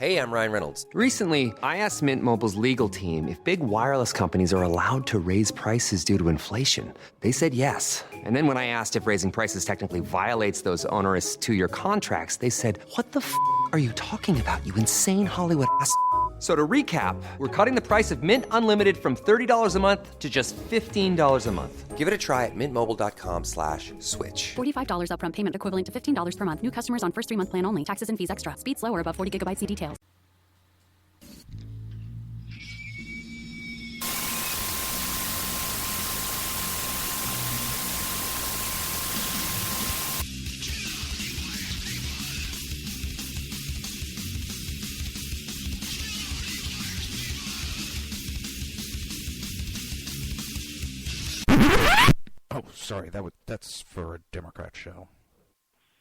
Hey, I'm Ryan Reynolds. Recently, I asked Mint Mobile's legal team if big wireless companies are allowed to raise prices due to inflation. They said yes. And then when I asked if raising prices technically violates those onerous two-year contracts, they said, "What the f*** are you talking about, you insane Hollywood ass?" So to recap, we're cutting the price of Mint Unlimited from $30 a month to just $15 a month. Give it a try at mintmobile.com/switch. $45 upfront payment equivalent to $15 per month. New customers on first 3-month plan only. Taxes and fees extra. Speed slower above 40 gigabytes. See details. Oh, sorry, that's for a Democrat show.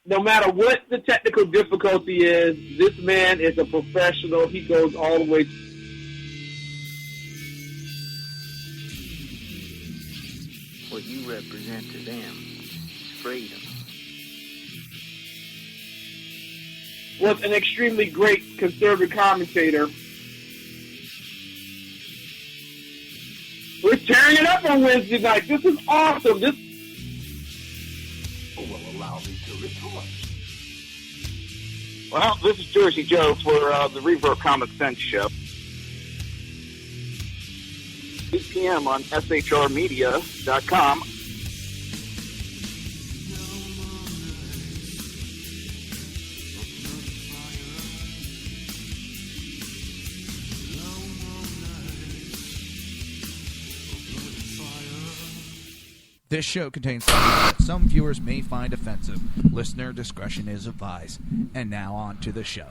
No matter what the technical difficulty is, this man is a professional. He goes all the way. What you represent to them is freedom. Was an extremely great conservative commentator. We're tearing it up on Wednesday night. This is awesome. This will allow me to retort. Well, this is Jersey Joe for the Reaver Common Sense Show. 8 p.m. on shrmedia.com. This show contains language that some viewers may find offensive. Listener discretion is advised. And now on to the show.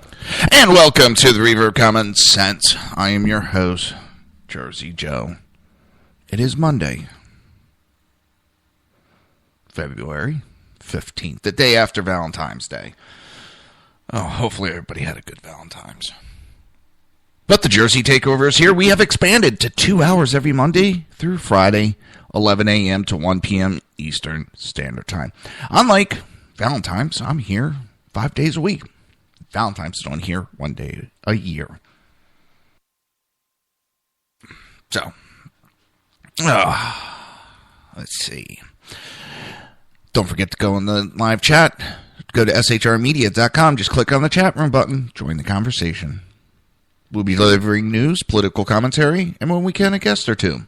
And welcome to the Reaver Common Sense. I am your host, Jersey Joe. It is Monday, February 15th, the day after Valentine's Day. Oh, hopefully everybody had a good Valentine's. But the Jersey Takeover is here. We have expanded to 2 hours every Monday through Friday, 11 a.m. to 1 p.m. Eastern Standard Time. Unlike Valentine's, I'm here 5 days a week. Valentine's is on here 1 day a year. So, let's see. Don't forget to go in the live chat. Go to shrmedia.com. Just click on the chat room button. Join the conversation. We'll be delivering news, political commentary, and when we can, a guest or two.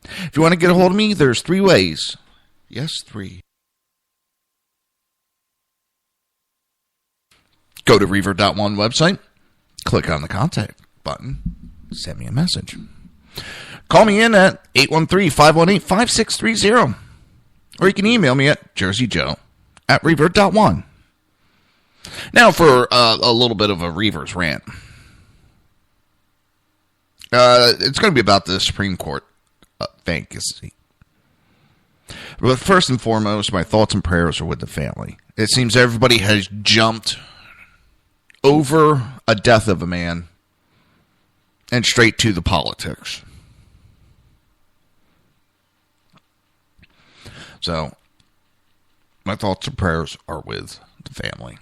If you want to get a hold of me, there's 3 ways. Yes, 3. Go to Reaver.one website, click on the contact button, send me a message. Call me in at 813-518-5630. Or you can email me at jerseyjoe@Reaver.one. Now for a little bit of a Reaver's rant. It's going to be about the Supreme Court vacancy. But first and foremost, my thoughts and prayers are with the family. It seems everybody has jumped over a death of a man and straight to the politics. So, my thoughts and prayers are with the family.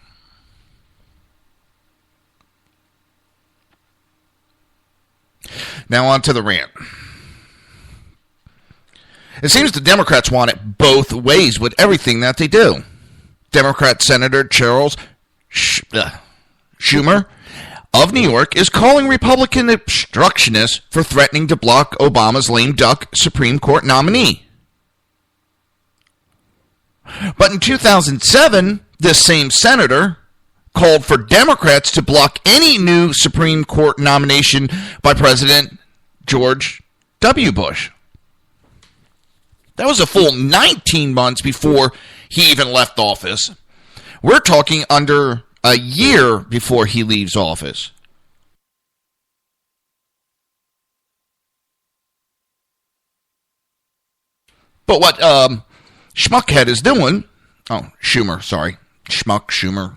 Now on to the rant. It seems the Democrats want it both ways with everything that they do. Democrat Senator Charles Schumer of New York is calling Republican obstructionists for threatening to block Obama's lame duck Supreme Court nominee. But in 2007, this same senator called for Democrats to block any new Supreme Court nomination by President George W. Bush. That was a full 19 months before he even left office. We're talking under a year before he leaves office. But what Schmuckhead is doing, Schumer,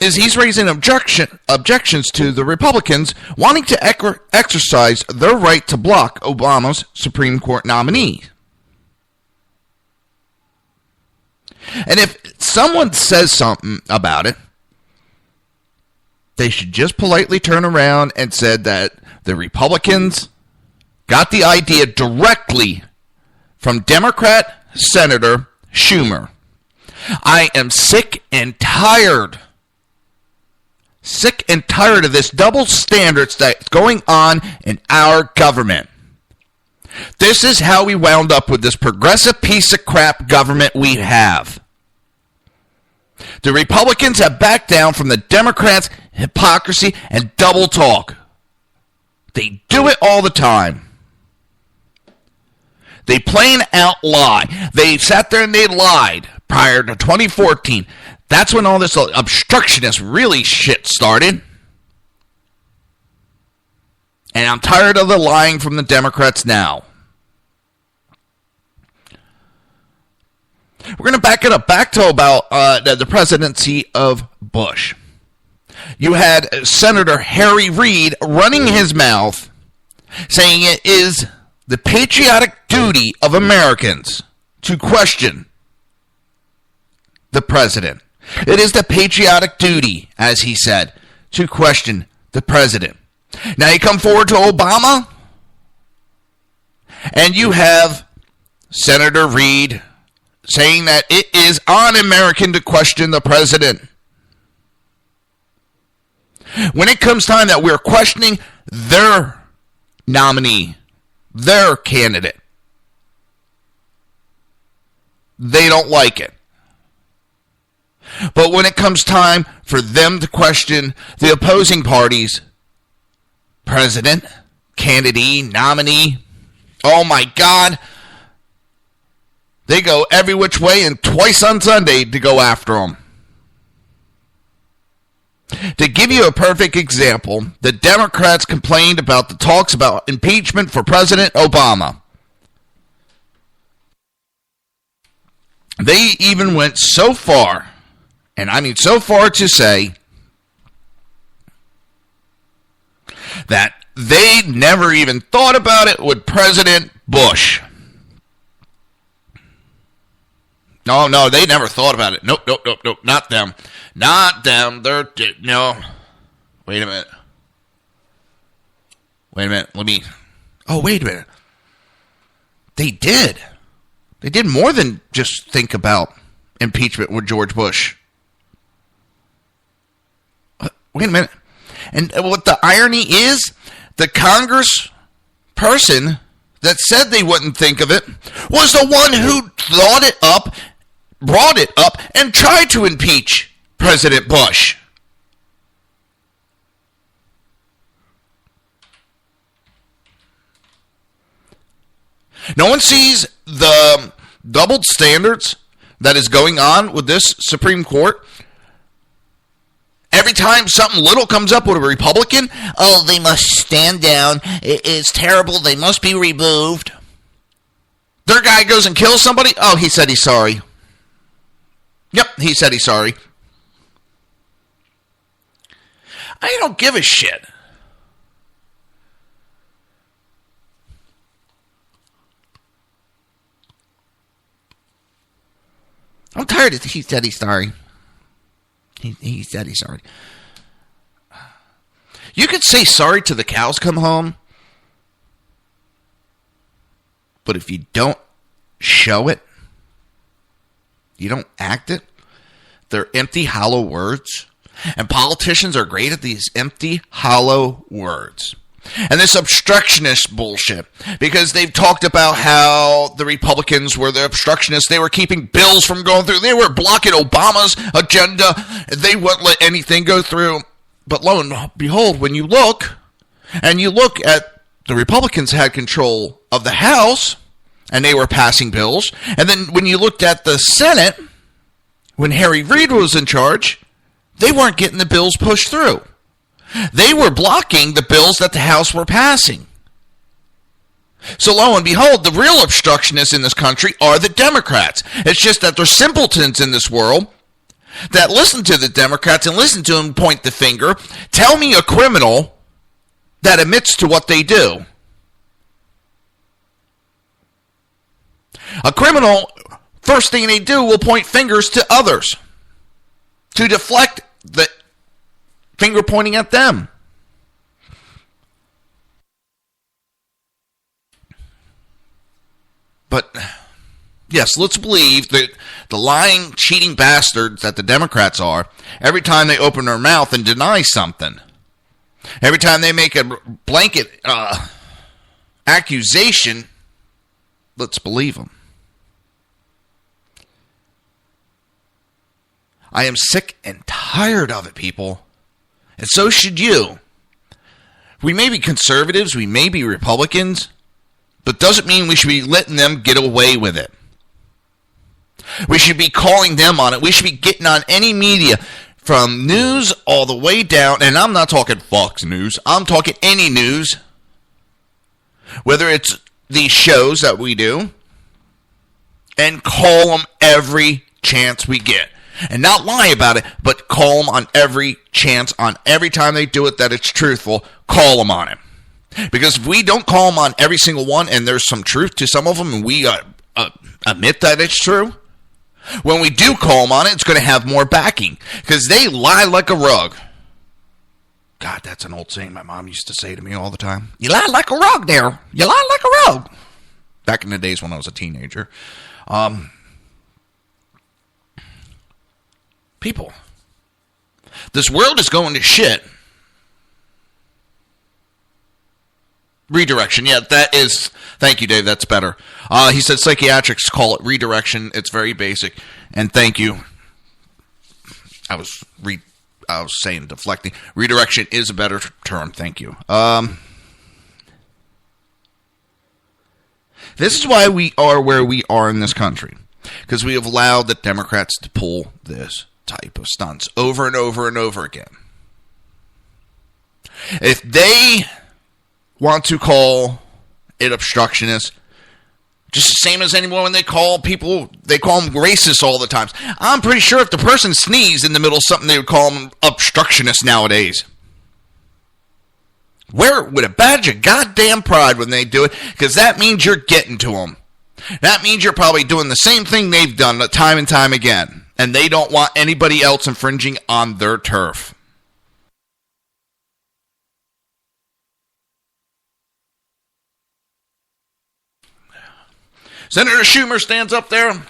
is he's raising objections to the Republicans wanting to exercise their right to block Obama's Supreme Court nominee. And if someone says something about it, they should just politely turn around and said that the Republicans got the idea directly from Democrat Senator Schumer. I am sick and tired of this double standards that's going on in our government. This is how we wound up with this progressive piece of crap government we have. The Republicans have backed down from the Democrats' hypocrisy and double talk. They do it all the time. They plain out lie. They sat there and they lied prior to 2014. That's when all this obstructionist really shit started. And I'm tired of the lying from the Democrats now. We're going to back it up back to about the presidency of Bush. You had Senator Harry Reid running his mouth saying it is the patriotic duty of Americans to question the president. It is the patriotic duty, as he said, to question the president. Now you come forward to Obama, and you have Senator Reid saying that it is un-American to question the president. When it comes time that we're questioning their nominee, their candidate, they don't like it. But when it comes time for them to question the opposing party's president, candidate, nominee, oh my God, they go every which way and twice on Sunday to go after them. To give you a perfect example, the Democrats complained about the talks about impeachment for President Obama. They even went so far, and I mean so far to say that they never even thought about it with President Bush. No, they never thought about it. Nope, not them. Not them. No. Wait a minute. Wait a minute. They did. They did more than just think about impeachment with George Bush. Wait a minute. And what the irony is, the Congress person that said they wouldn't think of it was the one who thought it up, brought it up, and tried to impeach President Bush. No one sees the doubled standards that is going on with this Supreme Court. Every time something little comes up with a Republican, oh, they must stand down. It's terrible. They must be removed. Their guy goes and kills somebody. Oh, he said he's sorry. Yep, he said he's sorry. I don't give a shit. I'm tired of he said he's sorry. He said he's sorry. You could say sorry till the cows come home, but if you don't show it, you don't act it, they're empty, hollow words. And politicians are great at these empty, hollow words. And this obstructionist bullshit, because they've talked about how the Republicans were the obstructionists. They were keeping bills from going through. They were blocking Obama's agenda. They wouldn't let anything go through. But lo and behold, when you look, and you look at the Republicans had control of the House, and they were passing bills. And then when you looked at the Senate, when Harry Reid was in charge, they weren't getting the bills pushed through. They were blocking the bills that the House were passing. So lo and behold, the real obstructionists in this country are the Democrats. It's just that there's simpletons in this world that listen to the Democrats and listen to them point the finger. Tell me a criminal that admits to what they do. A criminal first thing they do will point fingers to others to deflect the finger pointing at them. But, yes, let's believe that the lying, cheating bastards that the Democrats are, every time they open their mouth and deny something, every time they make a blanket accusation, let's believe them. I am sick and tired of it, people. And so should you. We may be conservatives, we may be Republicans, but doesn't mean we should be letting them get away with it. We should be calling them on it. We should be getting on any media, from news all the way down, and I'm not talking Fox News, I'm talking any news, whether it's these shows that we do, and call them every chance we get. And not lie about it, but call them on every chance, on every time they do it that it's truthful, call them on it. Because if we don't call them on every single one, and there's some truth to some of them, and we admit that it's true, when we do call them on it, it's going to have more backing. Because they lie like a rug. God, that's an old saying my mom used to say to me all the time. You lie like a rug there. You lie like a rug. Back in the days when I was a teenager. People, this world is going to shit. Redirection, yeah, that is, thank you, Dave, that's better. He said psychiatrics call it redirection. It's very basic, and thank you. I was saying deflecting. Redirection is a better term, thank you. This is why we are where we are in this country, because we have allowed the Democrats to pull this type of stunts over and over and over again. If they want to call it obstructionist, just the same as anyone when they call people, they call them racist all the time. I'm pretty sure if the person sneezed in the middle of something, they would call them obstructionist nowadays. Wear it with a badge of goddamn pride when they do it, because that means you're getting to them. That means you're probably doing the same thing they've done time and time again, and they don't want anybody else infringing on their turf. Senator Schumer stands up there.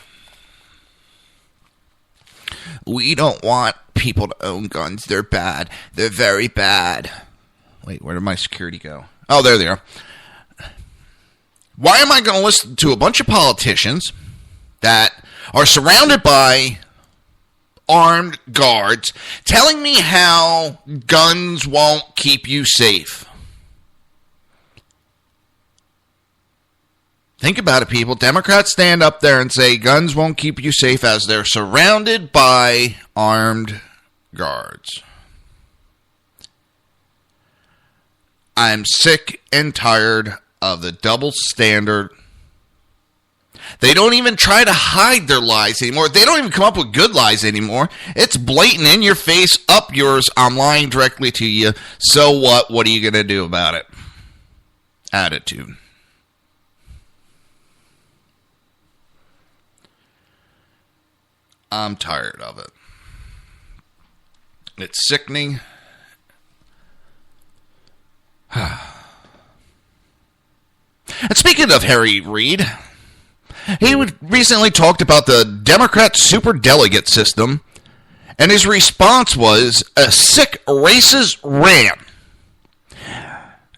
We don't want people to own guns. They're bad. They're very bad. Wait, where did my security go? Oh, there they are. Why am I going to listen to a bunch of politicians that are surrounded by armed guards telling me how guns won't keep you safe? Think about it, people. Democrats stand up there and say guns won't keep you safe as they're surrounded by armed guards. I'm sick and tired of the double standard. They don't even try to hide their lies anymore. They don't even come up with good lies anymore. It's blatant in your face, up yours. I'm lying directly to you. So what? What are you going to do about it? Attitude. I'm tired of it. It's sickening. And speaking of Harry Reid, he recently talked about the Democrat superdelegate system, and his response was a sick, racist rant.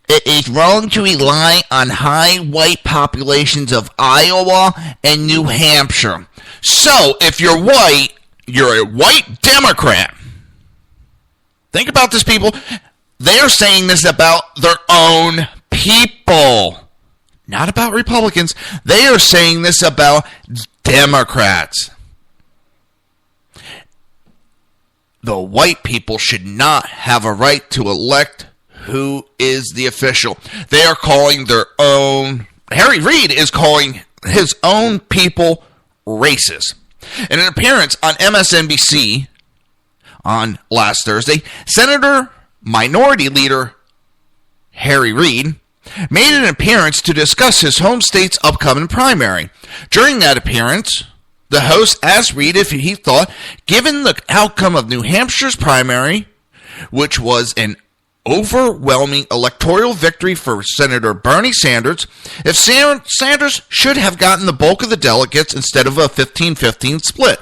It is wrong to rely on high white populations of Iowa and New Hampshire. So, if you're white, you're a white Democrat. Think about this, people. They're saying this about their own people. Not about Republicans. They are saying this about Democrats. The white people should not have a right to elect who is the official. They are calling their own... Harry Reid is calling his own people racist. In an appearance on MSNBC on last Thursday, Senator Minority Leader Harry Reid made an appearance to discuss his home state's upcoming primary. During that appearance, The host asked Reid if he thought, given the outcome of New Hampshire's primary, which was an overwhelming electoral victory for Senator Bernie Sanders, if Sanders should have gotten the bulk of the delegates instead of a 15-15 split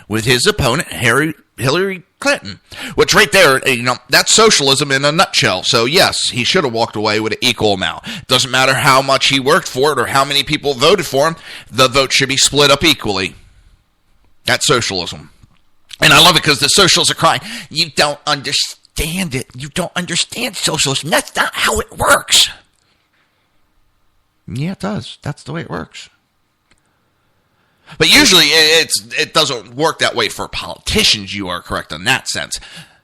with his opponent, Hillary Clinton. Which right there, that's socialism in a nutshell. So yes, he should have walked away with an equal amount. Doesn't matter how much he worked for it or how many people voted for him, the vote should be split up equally. That's socialism. And I love it because the socialists are crying, you don't understand it. You don't understand socialism. That's not how it works. Yeah, it does. That's the way it works. But usually it doesn't work that way for politicians. You are correct in that sense.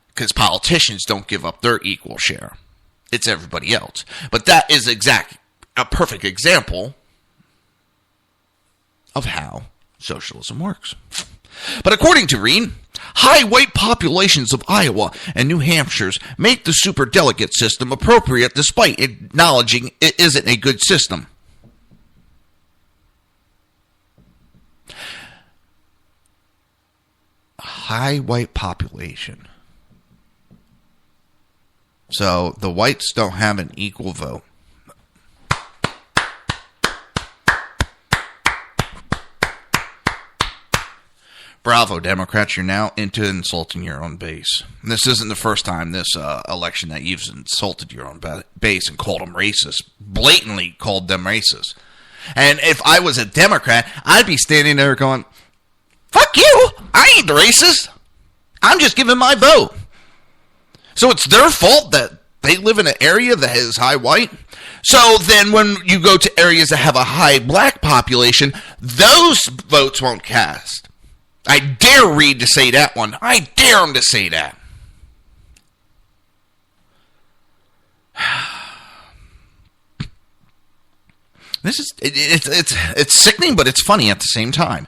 Because politicians don't give up their equal share. It's everybody else. But that is a perfect example of how socialism works. But according to Reid, high white populations of Iowa and New Hampshire's make the superdelegate system appropriate despite acknowledging it isn't a good system. High white population. So the whites don't have an equal vote. Bravo, Democrats, you're now into insulting your own base. And this isn't the first time this election that you've insulted your own base and called them racist. Blatantly called them racist. And if I was a Democrat, I'd be standing there going, fuck you! I ain't racist! I'm just giving my vote. So it's their fault that they live in an area that is high white. So then when you go to areas that have a high black population, those votes won't cast. I dare Reid to say that one. I dare him to say that. This is it's sickening, but it's funny at the same time.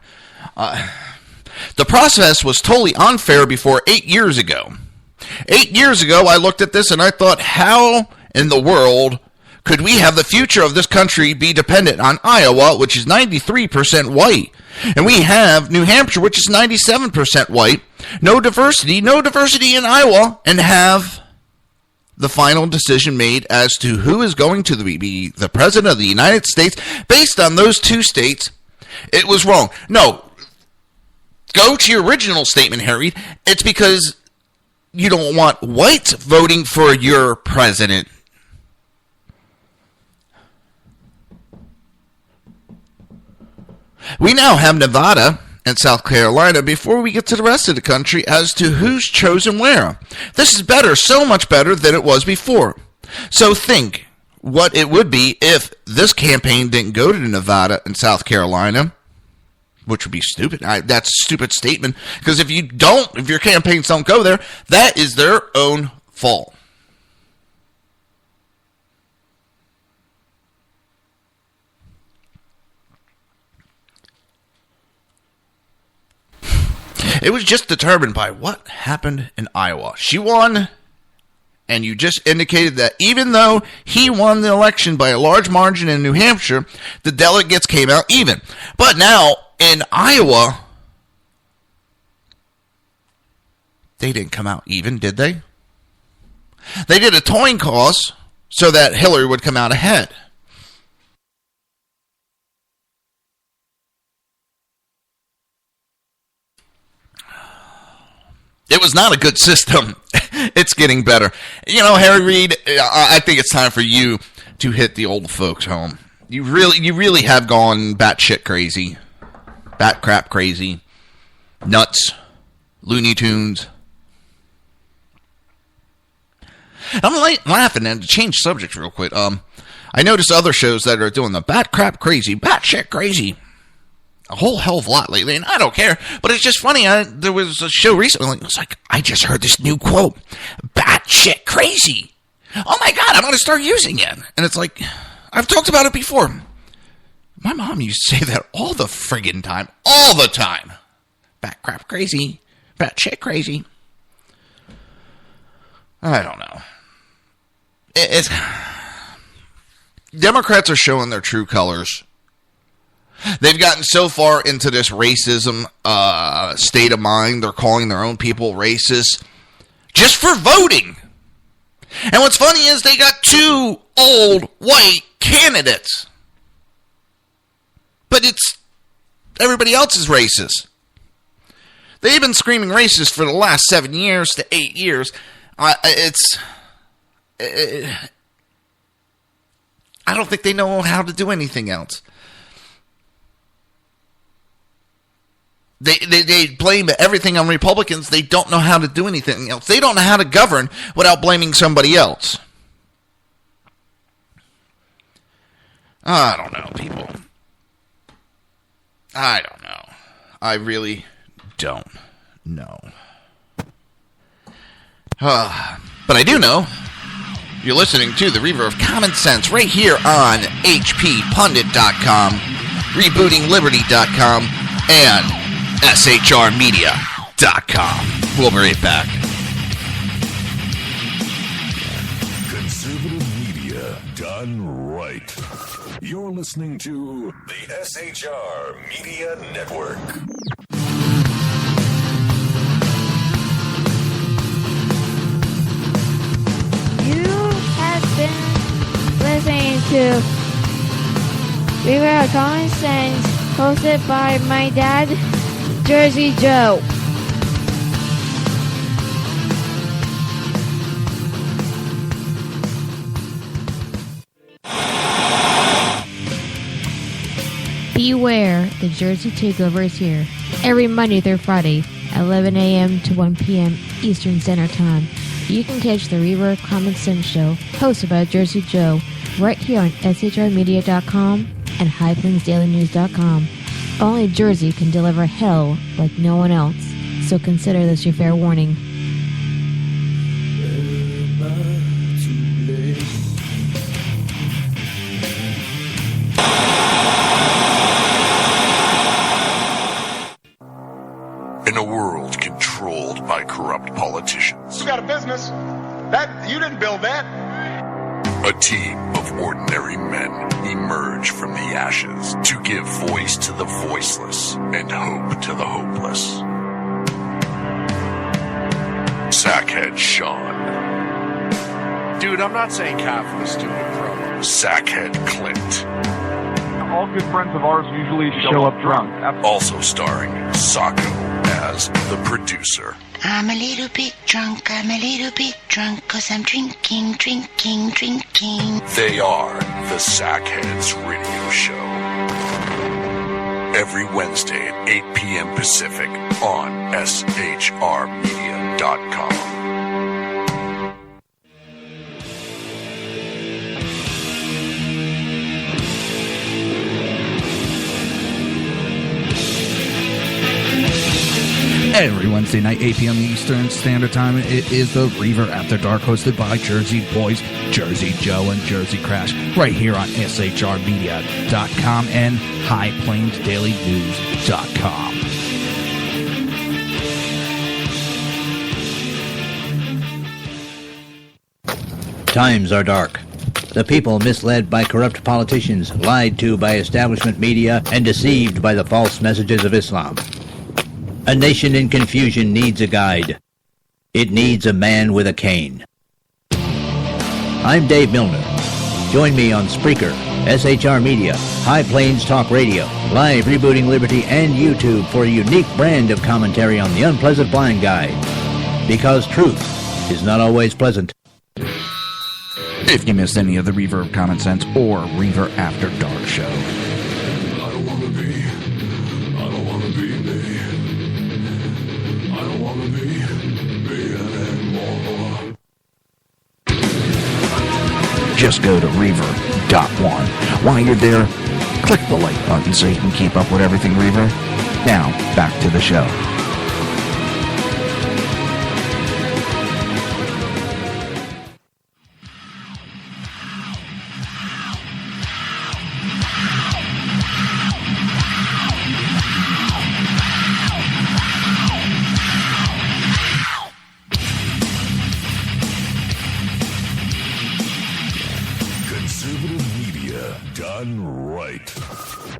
The process was totally unfair before 8 years ago. 8 years ago, I looked at this and I thought, how in the world could we have the future of this country be dependent on Iowa, which is 93% white? And we have New Hampshire, which is 97% white. No diversity in Iowa, and have the final decision made as to who is going to be the president of the United States based on those two states. It was wrong. No. Go to your original statement, Harry. It's because you don't want whites voting for your president. We now have Nevada and South Carolina before we get to the rest of the country as to who's chosen where. This is better, so much better than it was before. So think what it would be if this campaign didn't go to Nevada and South Carolina, which would be stupid. That's a stupid statement, because if your campaigns don't go there, that is their own fault. It was just determined by what happened in Iowa. She won, and you just indicated that even though he won the election by a large margin in New Hampshire, the delegates came out even. But now, in Iowa, they didn't come out even, did they? They did a coin toss so that Hillary would come out ahead. It was not a good system. It's getting better. You know, Harry Reid, I think it's time for you to hit the old folks home. You really have gone batshit crazy. Bat crap crazy. Nuts. Looney Tunes. I'm laughing, and to change subjects real quick, I noticed other shows that are doing the bat crap crazy, batshit crazy a whole hell of a lot lately, and I don't care, but it's just funny. There was a show recently, it was like, I just heard this new quote, batshit crazy. Oh my God, I'm going to start using it. And it's like, I've talked about it before. My mom used to say that all the friggin' time. All the time. Bat crap crazy. Batshit crazy. I don't know. Democrats are showing their true colors They've gotten so far into this racism state of mind, they're calling their own people racist just for voting. And what's funny is they got two old white candidates. But it's everybody else is racist. They've been screaming racist for the last 7 years to 8 years. I don't think they know how to do anything else. They blame everything on Republicans. They don't know how to do anything else. They don't know how to govern without blaming somebody else. I don't know, people. I don't know. I really don't know. But I do know you're listening to the Reaver of Common Sense right here on hppundit.com, rebootingliberty.com, and shrmedia.com. We'll be right back. Conservative media done right. You're listening to the SHR Media Network. You have been listening to Reaver of Common Sense, hosted by my dad, Jersey Joe. Beware, the Jersey Takeover is here. Every Monday through Friday, 11 a.m. to 1 p.m. Eastern Standard Time. You can catch the Reaver of Common Sense show, hosted by Jersey Joe, right here on shrmedia.com and highplainsdailynews.com. Only Jersey can deliver hell like no one else, so consider this your fair warning. In a world controlled by corrupt politicians, You got a business. That you didn't build that. a team of ordinary men emerge from the ashes to give voice to the voiceless and hope to the hopeless. Sackhead Sean. Dude, I'm not saying half of the stupid pro. Sackhead Clint. All good friends of ours usually show up drunk. Also starring Sacco as the producer. I'm a little bit drunk, 'cause I'm drinking. They are the Sackheads Radio Show. Every Wednesday at 8 p.m. Pacific on shrmedia.com. Every Wednesday night, 8 p.m. Eastern Standard Time, it is the Reaver After Dark, hosted by Jersey Boys, Jersey Joe, and Jersey Crash, right here on shrmedia.com and highplainsdailynews.com. Times are dark. The people misled by corrupt politicians, lied to by establishment media, and deceived by the false messages of Islam. A nation in confusion needs a guide. It needs a man with a cane. I'm Dave Milner. Join me on Spreaker, SHR Media, High Plains Talk Radio, Live Rebooting Liberty, and YouTube for a unique brand of commentary on the unpleasant blind guide. Because truth is not always pleasant. If you missed any of the Reaver of Common Sense or Reaver After Dark show, just go to Reaver.one. While you're there, click the like button so you can keep up with everything Reaver. Now, back to the show. Conservative media done right.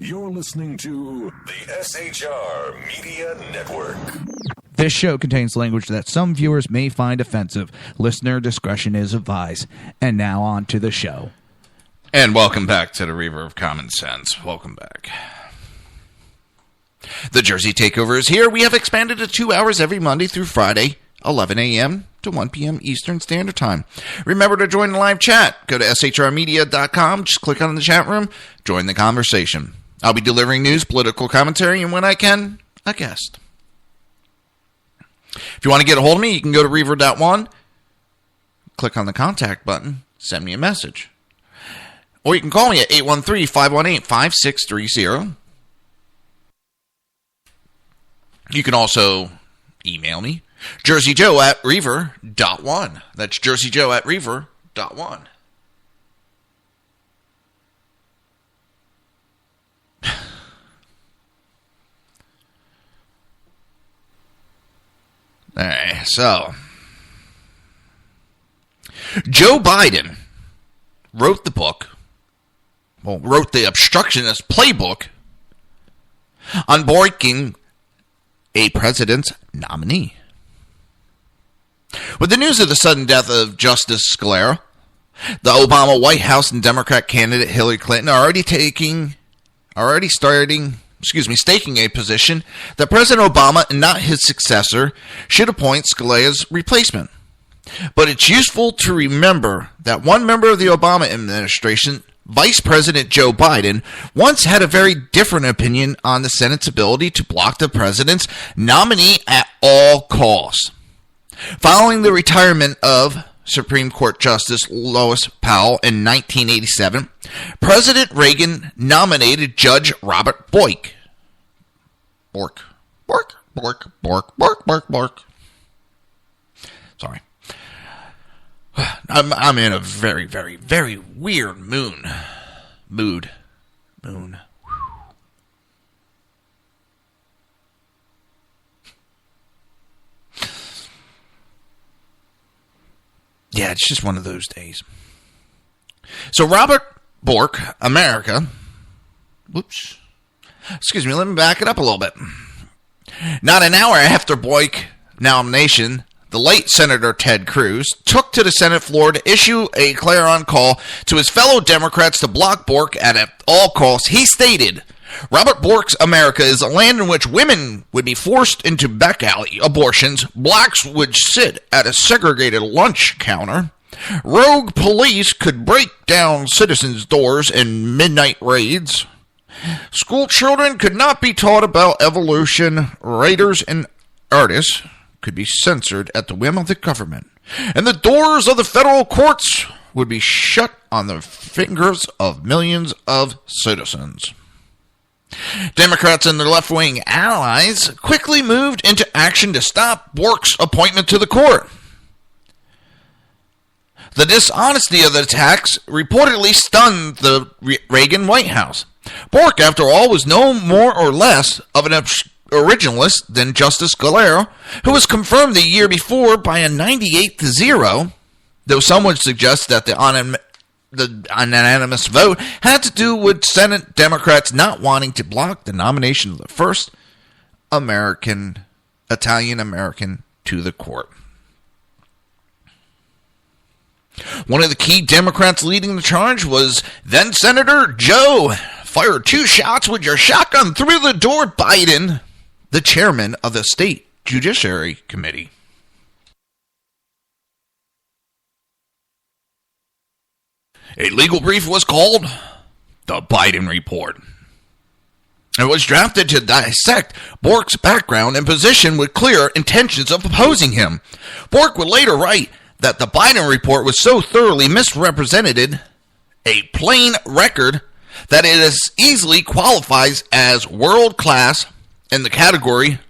You're listening to the SHR Media Network. This show contains language that some viewers may find offensive. Listener discretion is advised. And now on to the show. And welcome back to the Reaver of Common Sense. Welcome back. The Jersey Takeover is here. We have expanded to 2 hours every Monday through Friday, 11 a.m. to 1 p.m. Eastern Standard Time. Remember to join the live chat. Go to shrmedia.com. Just click on the chat room. Join the conversation. I'll be delivering news, political commentary, and when I can, a guest. If you want to get a hold of me, you can go to Reaver.one. Click on the contact button. Send me a message. Or you can call me at 813-518-5630. You can also email me, jerseyjoe@reaver.one. That's jerseyjoe@reaver.one. All right, so Joe Biden wrote the obstructionist playbook on breaking a president's nominee. With the news of the sudden death of Justice Scalia, the Obama White House and Democrat candidate Hillary Clinton are staking a position that President Obama and not his successor should appoint Scalia's replacement. But it's useful to remember that one member of the Obama administration, Vice President Joe Biden, once had a very different opinion on the Senate's ability to block the president's nominee at all costs. Following the retirement of Supreme Court Justice Lois Powell in 1987, President Reagan nominated Judge Robert Bork. Sorry. I'm in a very, very, very weird mood. Yeah, it's just one of those days. So Robert Bork, America. Whoops. Excuse me, let me back it up a little bit. Not an hour after Bork's nomination, the late Senator Ted Cruz took to the Senate floor to issue a clarion call to his fellow Democrats to block Bork at all costs. He stated, Robert Bork's America is a land in which women would be forced into back alley abortions, blacks would sit at a segregated lunch counter, rogue police could break down citizens' doors in midnight raids, school children could not be taught about evolution, writers and artists could be censored at the whim of the government, and the doors of the federal courts would be shut on the fingers of millions of citizens. Democrats and their left-wing allies quickly moved into action to stop Bork's appointment to the court. The dishonesty of the attacks reportedly stunned the Reagan White House. Bork, after all, was no more or less of an originalist than Justice Scalia, who was confirmed the year before by a 98-0, though some would suggest that the unanimous vote had to do with Senate Democrats not wanting to block the nomination of the first Italian-American to the court. One of the key Democrats leading the charge was then Senator Joe. Fired 2 shots with your shotgun through the door, Biden, the chairman of the State Judiciary Committee. A legal brief was called the Biden Report. It was drafted to dissect Bork's background and position with clear intentions of opposing him. Bork would later write that the Biden Report was so thoroughly misrepresented, a plain record, that it is easily qualifies as world-class in the category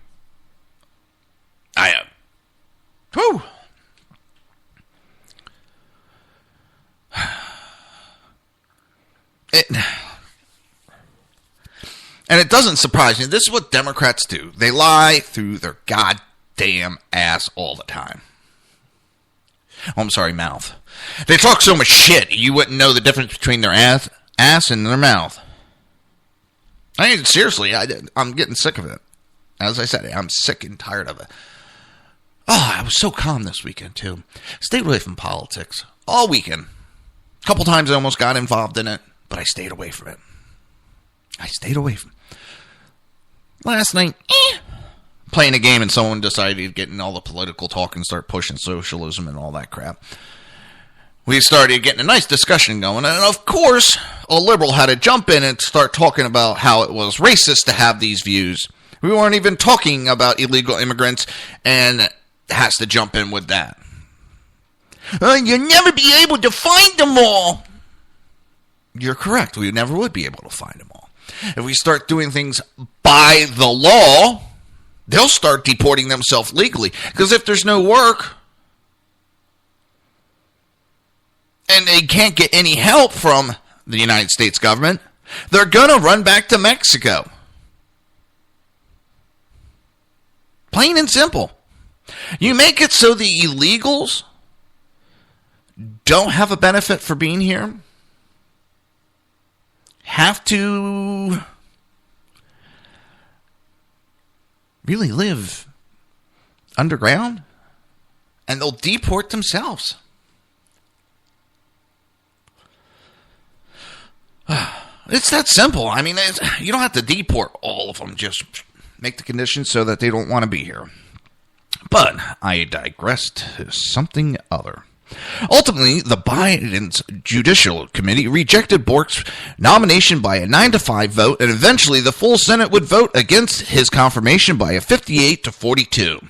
And it doesn't surprise me. This is what Democrats do. They lie through their goddamn ass all the time. Oh, I'm sorry, mouth. They talk so much shit, you wouldn't know the difference between their ass and their mouth. I mean, seriously, I'm getting sick of it. As I said, I'm sick and tired of it. Oh, I was so calm this weekend, too. Stayed away from politics all weekend. A couple times I almost got involved in it, but I stayed away from it. Last night, playing a game and someone decided to get in all the political talk and start pushing socialism and all that crap. We started getting a nice discussion going, and of course, a liberal had to jump in and start talking about how it was racist to have these views. We weren't even talking about illegal immigrants, and has to jump in with that. You'll never be able to find them all. You're correct. We never would be able to find them all. If we start doing things by the law, they'll start deporting themselves legally. Because if there's no work, and they can't get any help from the United States government, they're going to run back to Mexico. Plain and simple. You make it so the illegals don't have a benefit for being here, have to really live underground, and they'll deport themselves. It's that simple. I mean, you don't have to deport all of them. Just make the conditions so that they don't want to be here. But I digress to something other. Ultimately, the Biden's Judicial Committee rejected Bork's nomination by a 9-5 vote, and eventually the full Senate would vote against his confirmation by a 58-42.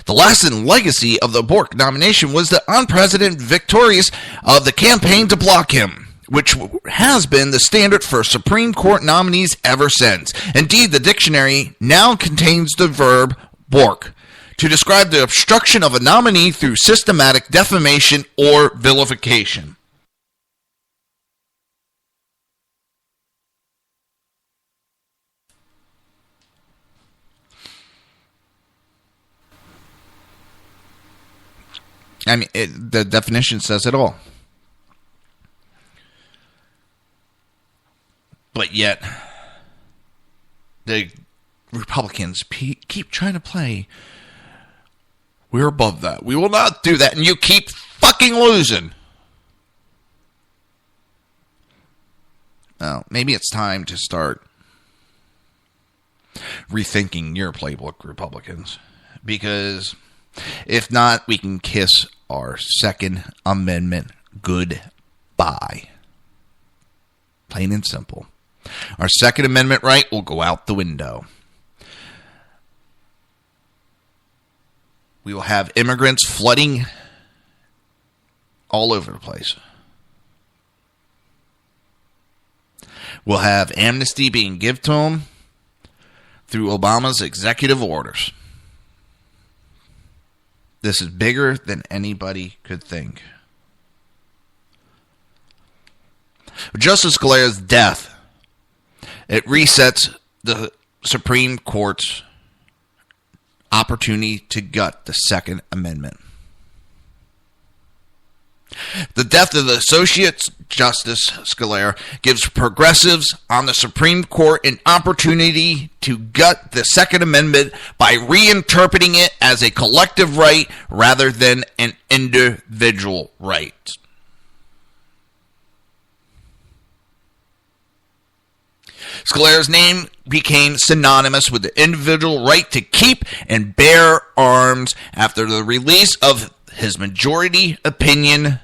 The lasting legacy of the Bork nomination was the unprecedented victorious of the campaign to block him, which has been the standard for Supreme Court nominees ever since. Indeed, the dictionary now contains the verb Bork to describe the obstruction of a nominee through systematic defamation or vilification. I mean, the definition says it all. But yet, the Republicans keep trying to play, we're above that. We will not do that. And you keep fucking losing. Well, maybe it's time to start rethinking your playbook, Republicans. Because if not, we can kiss our Second Amendment goodbye. Plain and simple. Our Second Amendment right will go out the window. We will have immigrants flooding all over the place. We'll have amnesty being given to them through Obama's executive orders. This is bigger than anybody could think. Justice Scalia's death, it resets the Supreme Court's opportunity to gut the Second Amendment. The death of the Associate Justice Scalia gives progressives on the Supreme Court an opportunity to gut the Second Amendment by reinterpreting it as a collective right rather than an individual right. Scalia's name became synonymous with the individual right to keep and bear arms after the release of his majority opinion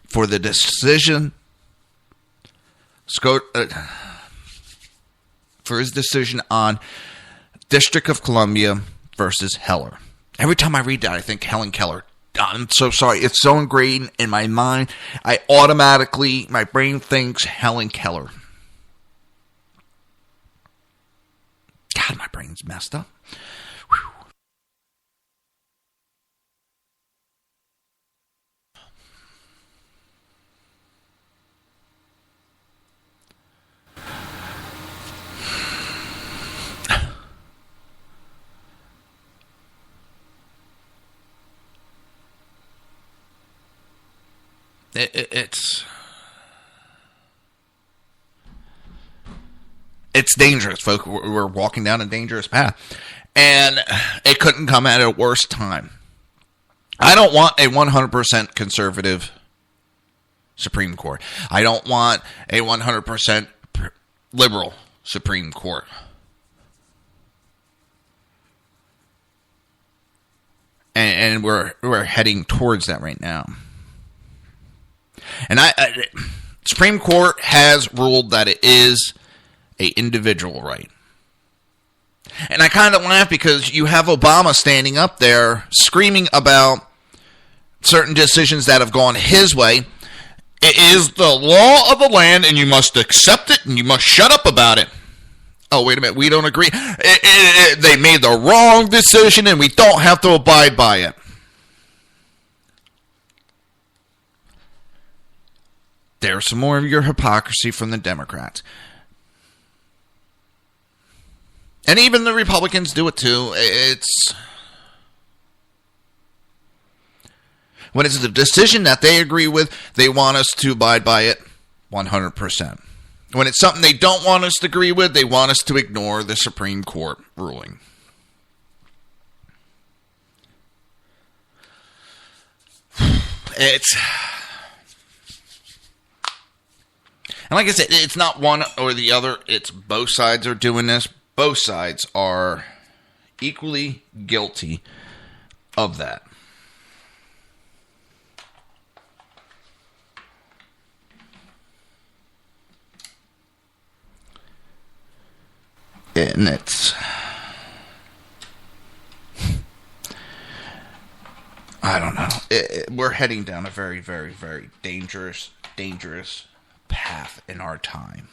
for the decision for his decision on District of Columbia versus Heller. Every time I read that, I think Helen Keller. I'm so sorry. It's so ingrained in my mind. My brain thinks Helen Keller. God, my brain's messed up. It's dangerous, folks. We're walking down a dangerous path. And it couldn't come at a worse time. I don't want a 100% conservative Supreme Court. I don't want a 100% liberal Supreme Court. And we're heading towards that right now. And Supreme Court has ruled that it is an individual right. And I kind of laugh because you have Obama standing up there screaming about certain decisions that have gone his way. It is the law of the land, and you must accept it, and you must shut up about it. Oh, wait a minute, we don't agree. They made the wrong decision, and we don't have to abide by it. There's some more of your hypocrisy from the Democrats. And even the Republicans do it too. When it's the decision that they agree with, they want us to abide by it 100%. When it's something they don't want us to agree with, they want us to ignore the Supreme Court ruling. And like I said, it's not one or the other. It's both sides are doing this. Both sides are equally guilty of that. And it's... I don't know. We're heading down a very, very, very dangerous path in our time.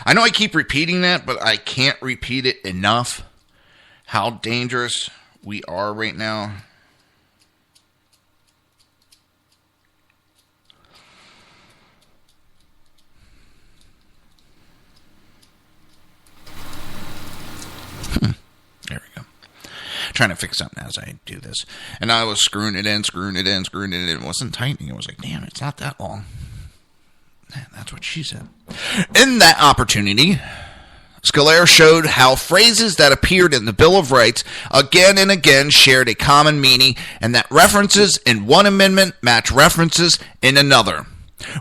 I know I keep repeating that, but I can't repeat it enough. How dangerous we are right now. There we go. Trying to fix something as I do this. And I was screwing it in. It wasn't tightening. It was like, damn, it's not that long. That's what she said. In that opportunity, Scalera showed how phrases that appeared in the Bill of Rights again and again shared a common meaning, and that references in one amendment match references in another,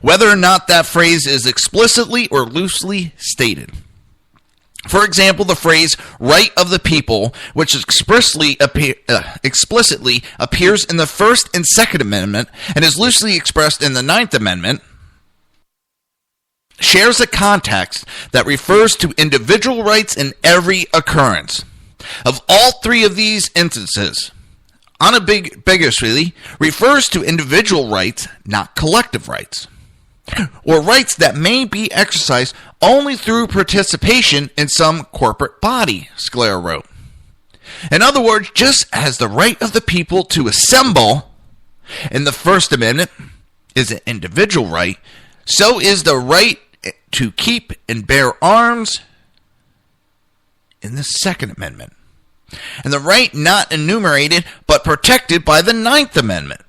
whether or not that phrase is explicitly or loosely stated. For example, the phrase right of the people, which explicitly appears in the First and Second Amendment and is loosely expressed in the Ninth Amendment, shares a context that refers to individual rights in every occurrence. Of all three of these instances, unambiguously refers to individual rights, not collective rights, or rights that may be exercised only through participation in some corporate body, Scalera wrote. In other words, just as the right of the people to assemble in the First Amendment is an individual right, so is the right to keep and bear arms in the Second Amendment, and the right not enumerated but protected by the Ninth Amendment.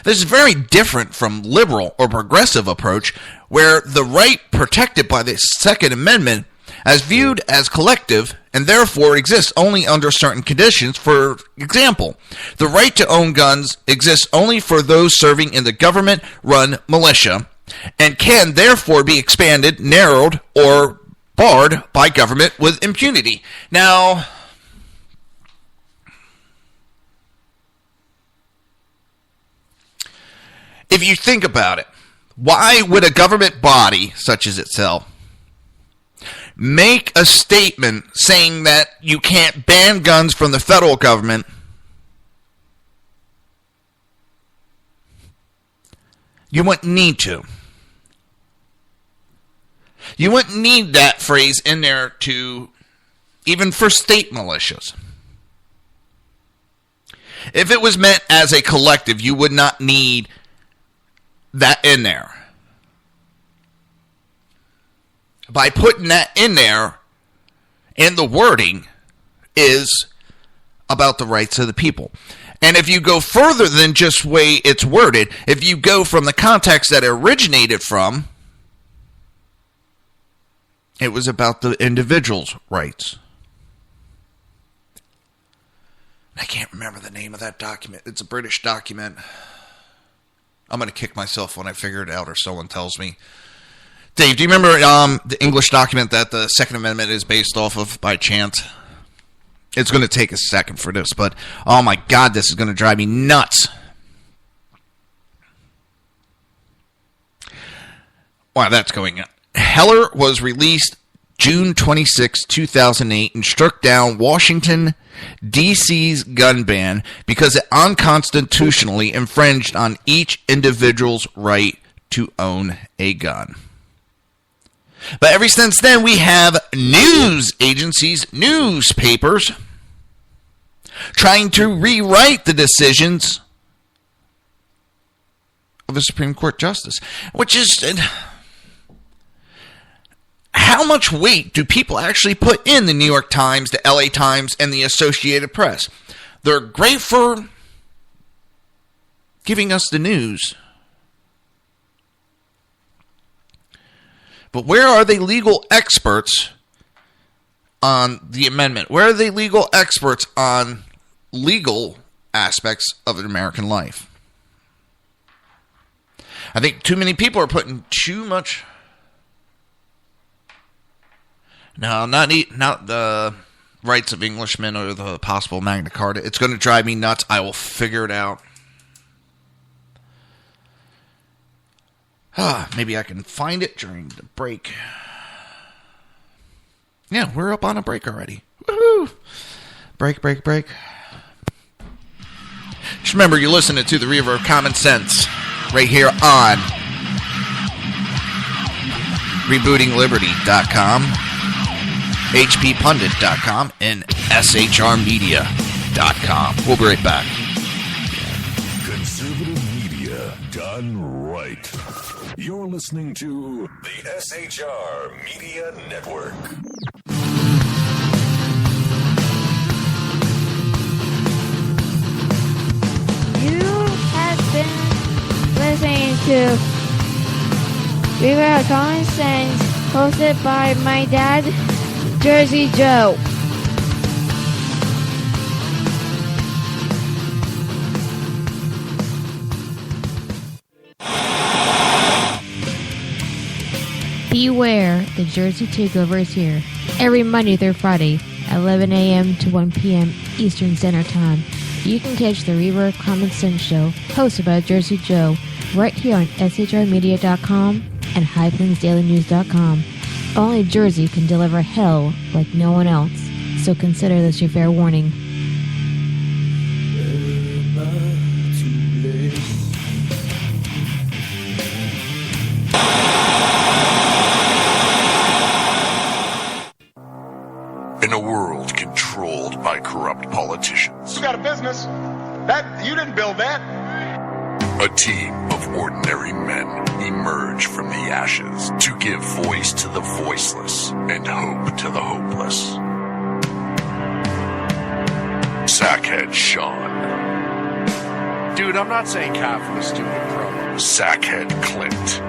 This is very different from liberal or progressive approach, where the right protected by the Second Amendment is viewed as collective and therefore exists only under certain conditions. For example, the right to own guns exists only for those serving in the government-run militia and can therefore be expanded, narrowed, or barred by government with impunity. Now, if you think about it, why would a government body such as itself make a statement saying that you can't ban guns from the federal government You wouldn't need to. You wouldn't need that phrase in there to, even for state militias. If it was meant as a collective, you would not need that in there. By putting that in there, and the wording is about the rights of the people. And if you go further than just the way it's worded, if you go from the context that it originated from, It was about the individual's rights. I can't remember the name of that document. It's a British document. I'm going to kick myself when I figure it out or someone tells me. Dave, do you remember the English document that the Second Amendment is based off of by chance? It's going to take a second for this, but oh my God, this is going to drive me nuts. Wow, that's going on. Heller was released June 26, 2008, and struck down Washington, D.C.'s gun ban because it unconstitutionally infringed on each individual's right to own a gun. But ever since then, we have news agencies, newspapers, trying to rewrite the decisions of a Supreme Court justice, which is... How much weight do people actually put in the New York Times, the LA Times, and the Associated Press? They're great for giving us the news. But where are they legal experts on the amendment? Where are they legal experts on legal aspects of American life? I think too many people are putting too much... No, not the rights of Englishmen or the possible Magna Carta. It's going to drive me nuts. I will figure it out. Maybe I can find it during the break. Yeah, we're up on a break already. Woohoo! Break. Just remember, you're listening to the Reaver of Common Sense right here on RebootingLiberty.com, HPPundit.com, and SHRmedia.com. We'll be right back. Conservative media done right. You're listening to the SHR Media Network. You have been listening to Reaver of Common Sense, hosted by my dad, Jersey Joe. Beware, the Jersey Takeover is here. Every Monday through Friday, 11 a.m. to 1 p.m. Eastern Standard Time. You can catch the Reaver of Common Sense show, hosted by Jersey Joe, right here on SHRmedia.com and HighPlainsDailyNews.com. Only Jersey can deliver hell like no one else, so consider this your fair warning. In a world controlled by corrupt politicians, You got a business. That you didn't build that. a team of ordinary men emerge from the ashes to give voice to the voiceless and hope to the hopeless. Sackhead Sean. Dude, I'm not saying capitalist, dude, pro. Sackhead Clint.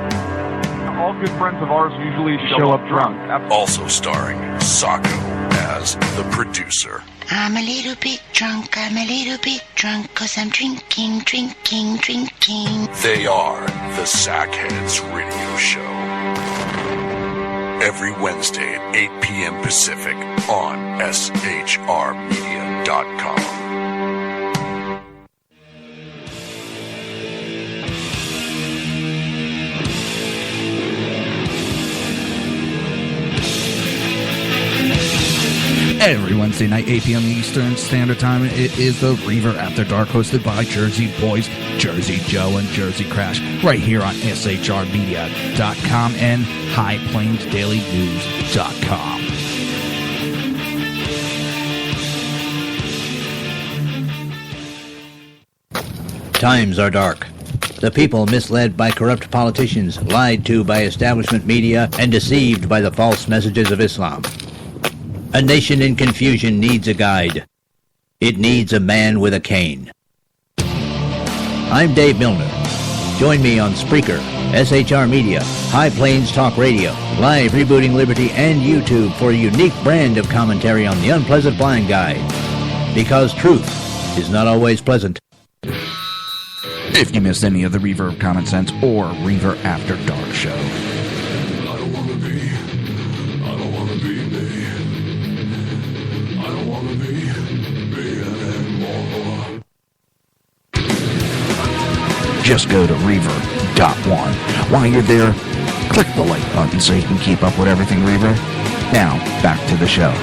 All good friends of ours usually show up drunk. Also starring Sacco as the producer. I'm a little bit drunk, 'cause I'm drinking. They are the Sackheads Radio Show. Every Wednesday at 8 p.m. Pacific on SHRmedia.com. Every Wednesday night, 8 p.m. Eastern Standard Time, it is the Reaver After Dark, hosted by Jersey Boys, Jersey Joe, and Jersey Crash, right here on SHRmedia.com and HighPlainsDailyNews.com. Times are dark. The people misled by corrupt politicians, lied to by establishment media, and deceived by the false messages of Islam. A nation in confusion needs a guide. It needs a man with a cane. I'm Dave Milner. Join me on Spreaker, SHR Media, High Plains Talk Radio, Live Rebooting Liberty, and YouTube for a unique brand of commentary on the unpleasant blind guide. Because truth is not always pleasant. If you missed any of the Reaver of Common Sense or Reaver After Dark show. Just go to Reaver.one. While you're there, click the like button so you can keep up with everything Reaver. Now, back to the show.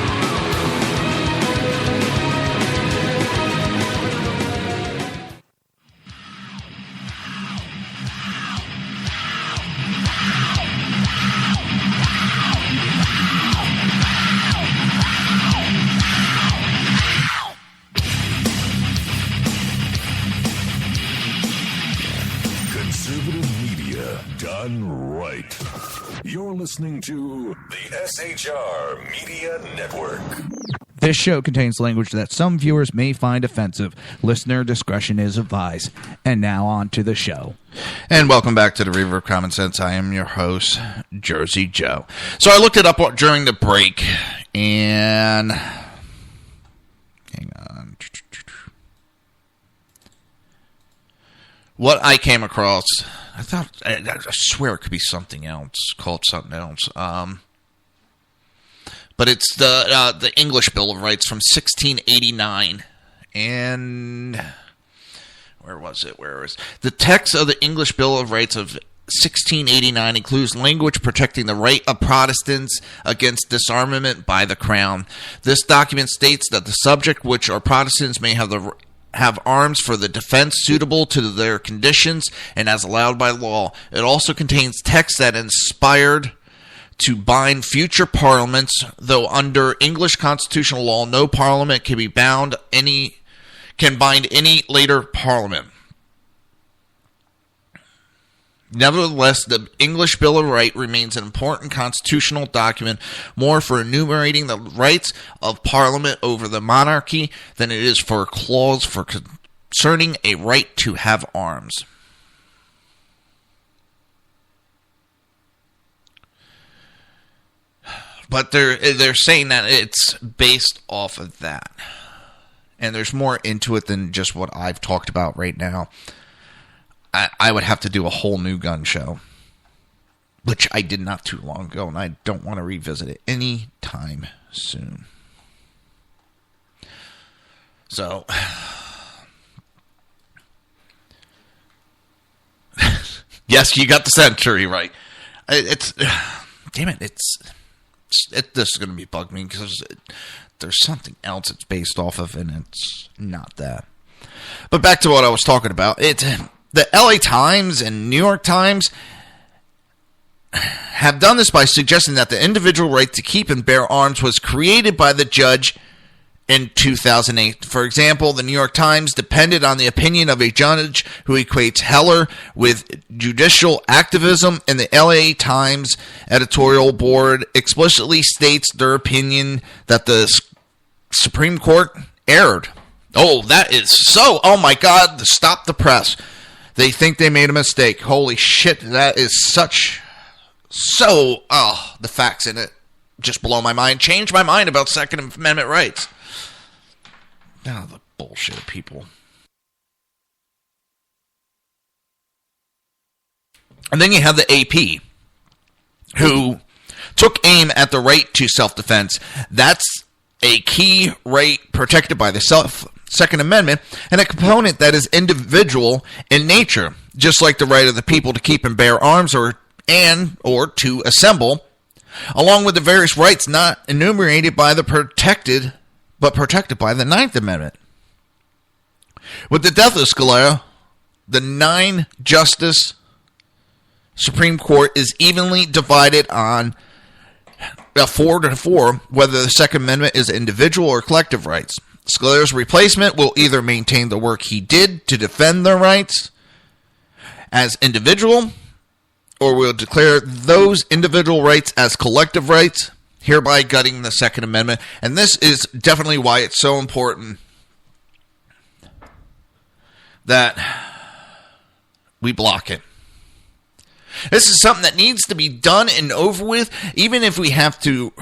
Listening to the SHR Media Network. This show contains language that some viewers may find offensive. Listener discretion is advised. And now on to the show. And welcome back to the Reaver of Common Sense. I am your host, Jersey Joe. So I looked it up during the break, and hang on. What I came across, I swear it could be something else, called something else. But it's the English Bill of Rights from 1689. And where was it? The text of the English Bill of Rights of 1689 includes language protecting the right of Protestants against disarmament by the Crown. This document states that the subject, which are Protestants, may have arms for the defense suitable to their conditions and as allowed by law. It also contains text that inspired to bind future parliaments, though under English constitutional law, no parliament can bind any later parliament. Nevertheless, the English Bill of Rights remains an important constitutional document, more for enumerating the rights of Parliament over the monarchy than it is for a clause for concerning a right to have arms. But they're saying that it's based off of that. And there's more into it than just what I've talked about right now. I would have to do a whole new gun show, which I did not too long ago, and I don't want to revisit it anytime soon. So, yes, you got the century right. Damn it, this is going to be bugging me because there's something else it's based off of, and it's not that. But back to what I was talking about. The LA Times and New York Times have done this by suggesting that the individual right to keep and bear arms was created by the judge in 2008. For example, the New York Times depended on the opinion of a judge who equates Heller with judicial activism, and the LA Times editorial board explicitly states their opinion that the Supreme Court erred. Oh, that is so. Oh my God, stop the press. They think they made a mistake. Holy shit, that is the facts in it just blow my mind. Change my mind about Second Amendment rights. Oh, the bullshit of people. And then you have the AP, who took aim at the right to self-defense. That's a key right protected by the Second Amendment, and a component that is individual in nature, just like the right of the people to keep and bear arms or to assemble, along with the various rights not enumerated by the protected by the Ninth Amendment. With the death of Scalia, the 9-justice Supreme Court is evenly divided on 4-4 whether the Second Amendment is individual or collective rights. Scalia's replacement will either maintain the work he did to defend their rights as individual, or will declare those individual rights as collective rights, hereby gutting the Second Amendment. And this is definitely why it's so important that we block it. This is something that needs to be done and over with, even if we have to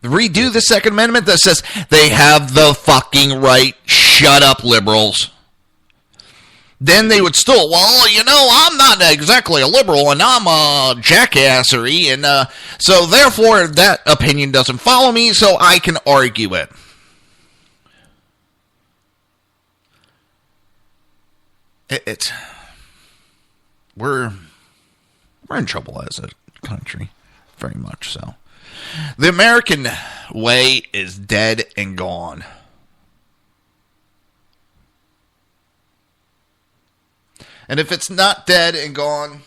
redo the Second Amendment that says they have the fucking right. Shut up, liberals. Then they would still, well, you know, I'm not exactly a liberal, and I'm a jackassery, and so therefore that opinion doesn't follow me, so I can argue it. We're in trouble as a country, very much so. The American way is dead and gone. And if it's not dead and gone,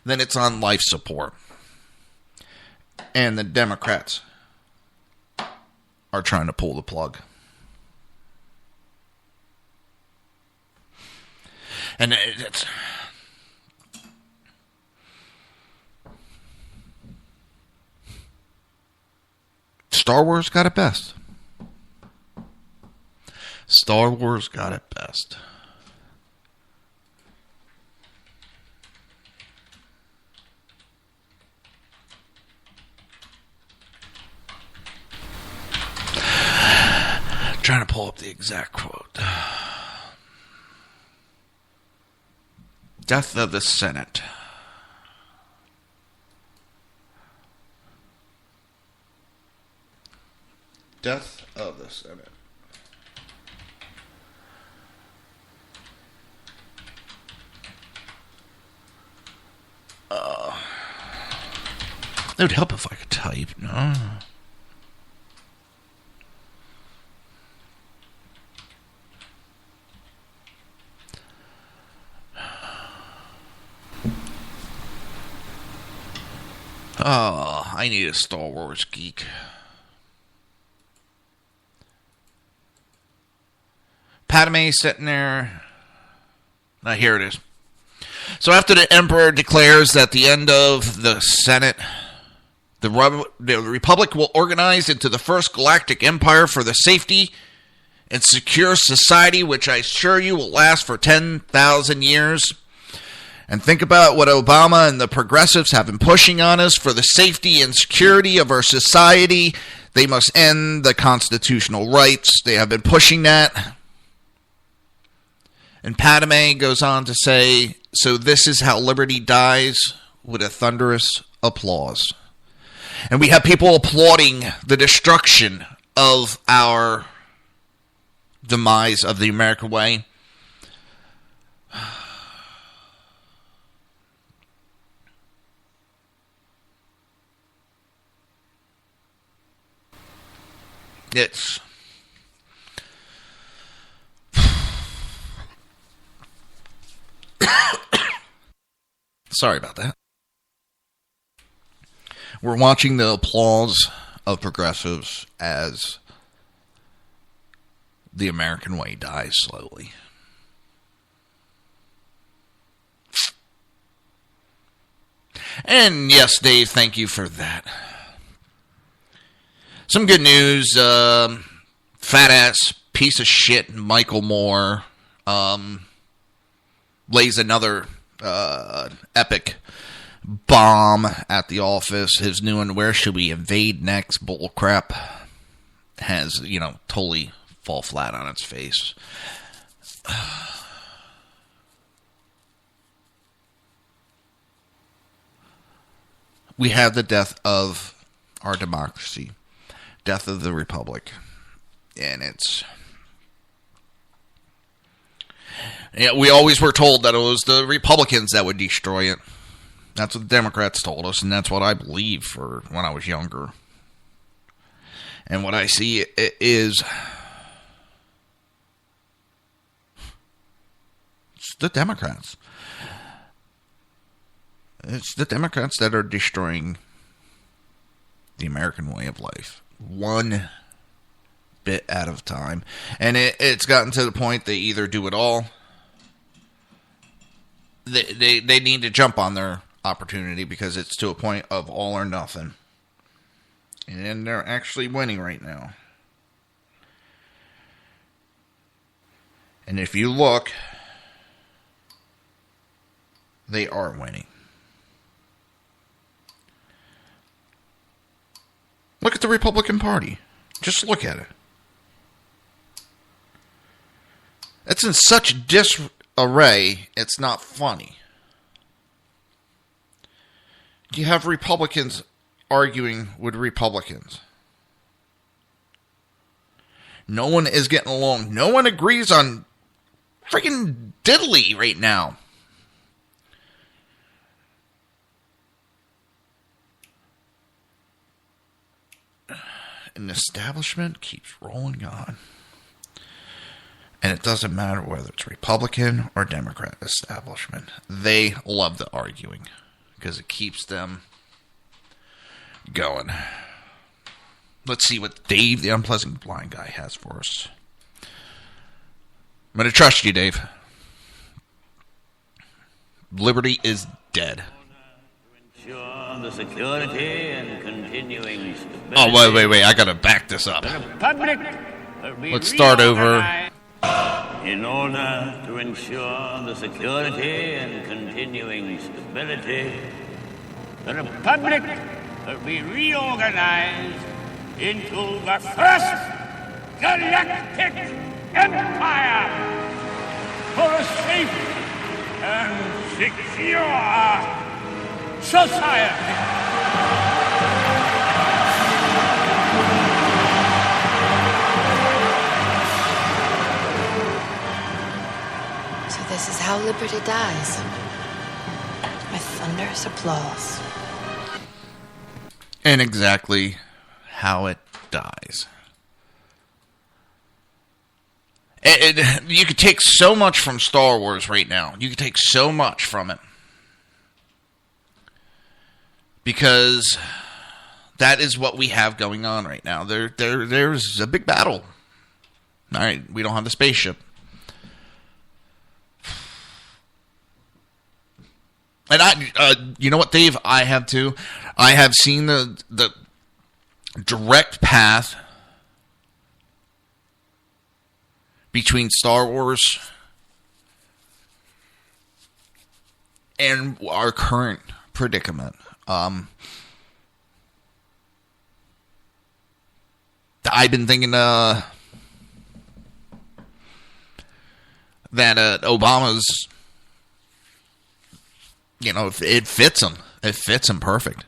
then it's on life support. And the Democrats are trying to pull the plug. And it's... Star Wars got it best. Star Wars got it best. Trying to pull up the exact quote. Death of the Senate. Death of the Senate. It would help if I could type. No. Oh, I need a Star Wars geek. Padme sitting there. Here it is. So after the Emperor declares that the end of the Senate, the Republic will organize into the first galactic empire for the safety and secure society, which I assure you will last for 10,000 years. And think about what Obama and the progressives have been pushing on us for the safety and security of our society. They must end the constitutional rights. They have been pushing that. And Padme goes on to say, so this is how liberty dies, with a thunderous applause. And we have people applauding the destruction of our demise of the American way. It's sorry about that. We're watching the applause of progressives as the American way dies slowly. And yes, Dave, thank you for that. Some good news. Fat-ass piece of shit Michael Moore lays another epic bomb at the office. His new and where should we invade next bullcrap has, totally fall flat on its face. We have the death of our democracy. Death of the Republic. And it's... Yeah, we always were told that it was the Republicans that would destroy it. That's what the Democrats told us, and that's what I believed for when I was younger. And what I see is... It's the Democrats. It's the Democrats that are destroying the American way of life. One bit at a time. And it's gotten to the point they either do it all. They need to jump on their opportunity because it's to a point of all or nothing. And they're actually winning right now. And if you look, They are winning. Look at the Republican Party. Just look at it. It's in such disarray, it's not funny. You have Republicans arguing with Republicans. No one is getting along. No one agrees on freaking diddly right now. And the establishment keeps rolling on. And it doesn't matter whether it's Republican or Democrat establishment. They love the arguing because it keeps them going. Let's see what Dave, the Unpleasant Blind Guy, has for us. I'm going to trust you, Dave. Liberty is dead. The security and continuing stability. Oh, wait. I got to back this up. Let's start over. In order to ensure the security and continuing stability, the Republic will be reorganized into the first galactic empire for a safe and secure society. So this is how liberty dies. With thunderous applause. And exactly how it dies. You could take so much from Star Wars right now. You could take so much from it. Because that is what we have going on right now. There's a big battle. All right, we don't have the spaceship. And you know what, Dave? I have too. I have seen the direct path between Star Wars and our current predicament. I've been thinking that Obama's, it fits him. It fits him perfect.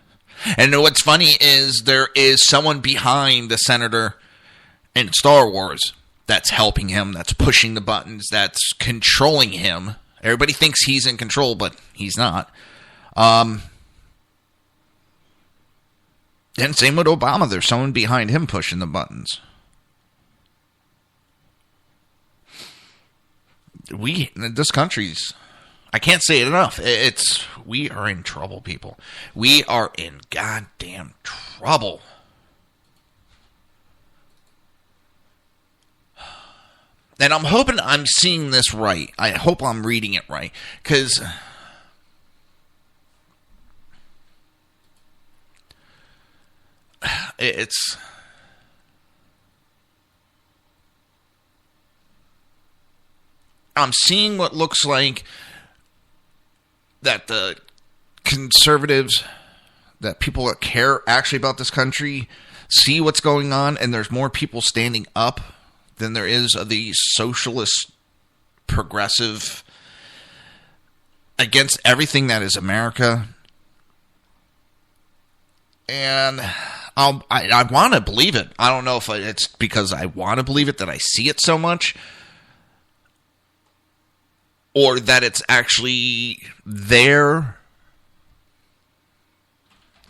And what's funny is there is someone behind the senator in Star Wars that's helping him, that's pushing the buttons, that's controlling him. Everybody thinks he's in control, but he's not. And same with Obama. There's someone behind him pushing the buttons. This country's, I can't say it enough. We are in trouble, people. We are in goddamn trouble. And I'm hoping I'm seeing this right. I hope I'm reading it right. Because I'm seeing what looks like that the conservatives, that people that care actually about this country, see what's going on, and there's more people standing up than there is of the socialist, progressive, against everything that is America. And I want to believe it. I don't know if it's because I want to believe it that I see it so much, or that it's actually there.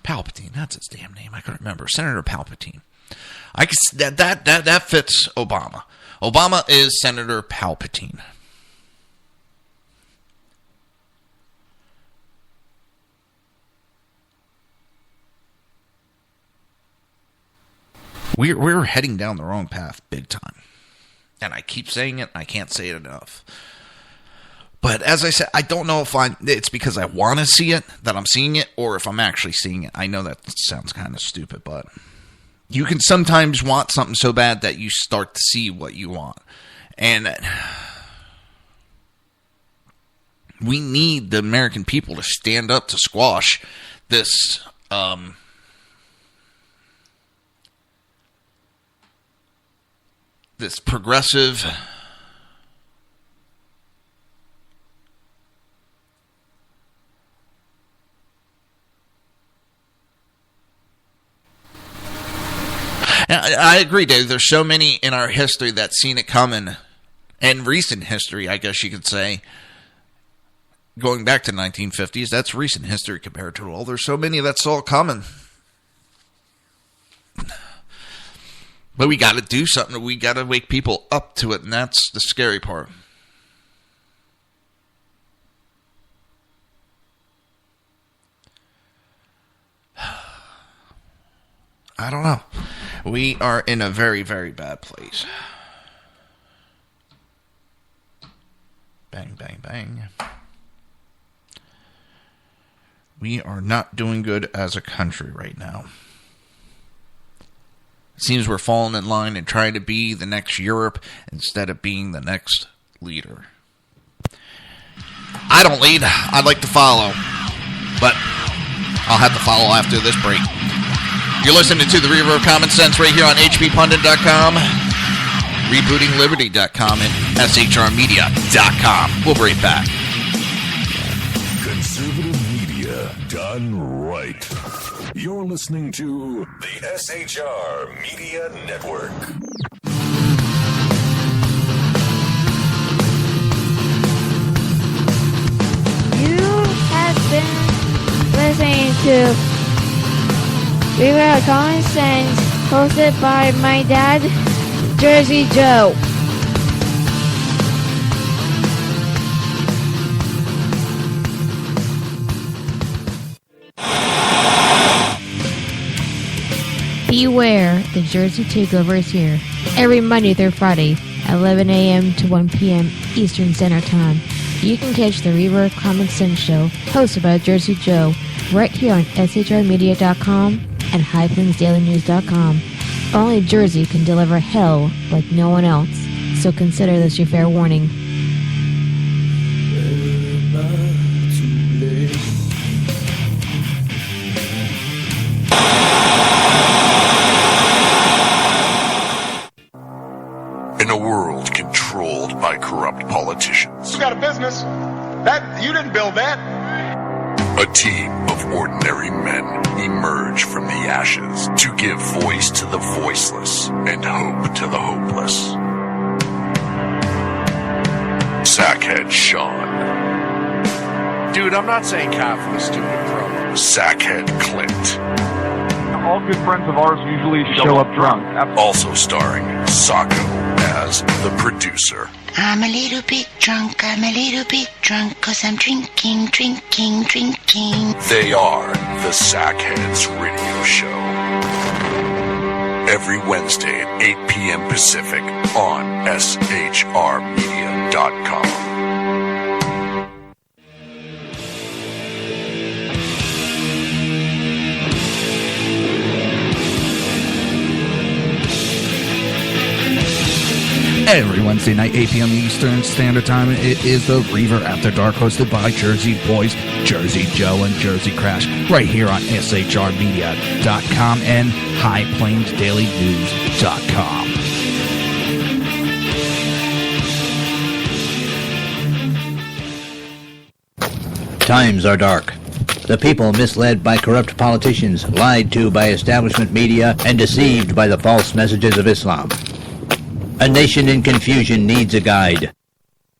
Palpatine, that's his damn name. I can't remember. Senator Palpatine. That fits Obama. Obama is Senator Palpatine. We're heading down the wrong path big time. And I keep saying it, I can't say it enough. But as I said, I don't know if it's because I want to see it that I'm seeing it, or if I'm actually seeing it. I know that sounds kind of stupid, but you can sometimes want something so bad that you start to see what you want. And We need the American people to stand up to squash this this progressive I agree, Dave. There's so many in our history that's seen it coming, and recent history, I guess you could say, going back to 1950s, that's recent history compared to all. There's so many that saw it coming. But we got to do something. We got to wake people up to it, and that's the scary part. I don't know. We are in a very, very bad place. Bang, bang, bang. We are not doing good as a country right now. It seems we're falling in line and trying to be the next Europe instead of being the next leader. I don't lead. I'd like to follow. But I'll have to follow after this break. You're listening to the Reaver of Common Sense right here on hppundit.com, rebootingliberty.com, and shrmedia.com. We'll be right back. Conservative media done right. You're listening to the SHR Media Network. You have been listening to Reaver of Common Sense, hosted by my dad, Jersey Joe. Beware, the Jersey Takeover is here. Every Monday through Friday, 11 a.m. to 1 p.m. Eastern Standard Time. You can catch the Reaver of Common Sense show, hosted by Jersey Joe, right here on shrmedia.com and highplainsdailynews.com. Only Jersey can deliver hell like no one else, so consider this your fair warning. In a world controlled by corrupt politicians, You got a business. That you didn't build that. a team of ordinary men emerge from the ashes to give voice to the voiceless and hope to the hopeless. Sackhead Sean. Dude, I'm not saying half of the stupid pro. Sackhead Clint. All good friends of ours usually show up drunk. Also starring Sacco as the producer. I'm a little bit drunk, 'cause I'm drinking. They are the Sackheads Radio Show. Every Wednesday at 8 p.m. Pacific on shrmedia.com. Every Wednesday night, 8 p.m. Eastern Standard Time, it is the Reaver After Dark, hosted by Jersey Boys, Jersey Joe, and Jersey Crash, right here on shrmedia.com and highplainsdailynews.com. Times are dark. The people misled by corrupt politicians, lied to by establishment media, and deceived by the false messages of Islam. A nation in confusion needs a guide.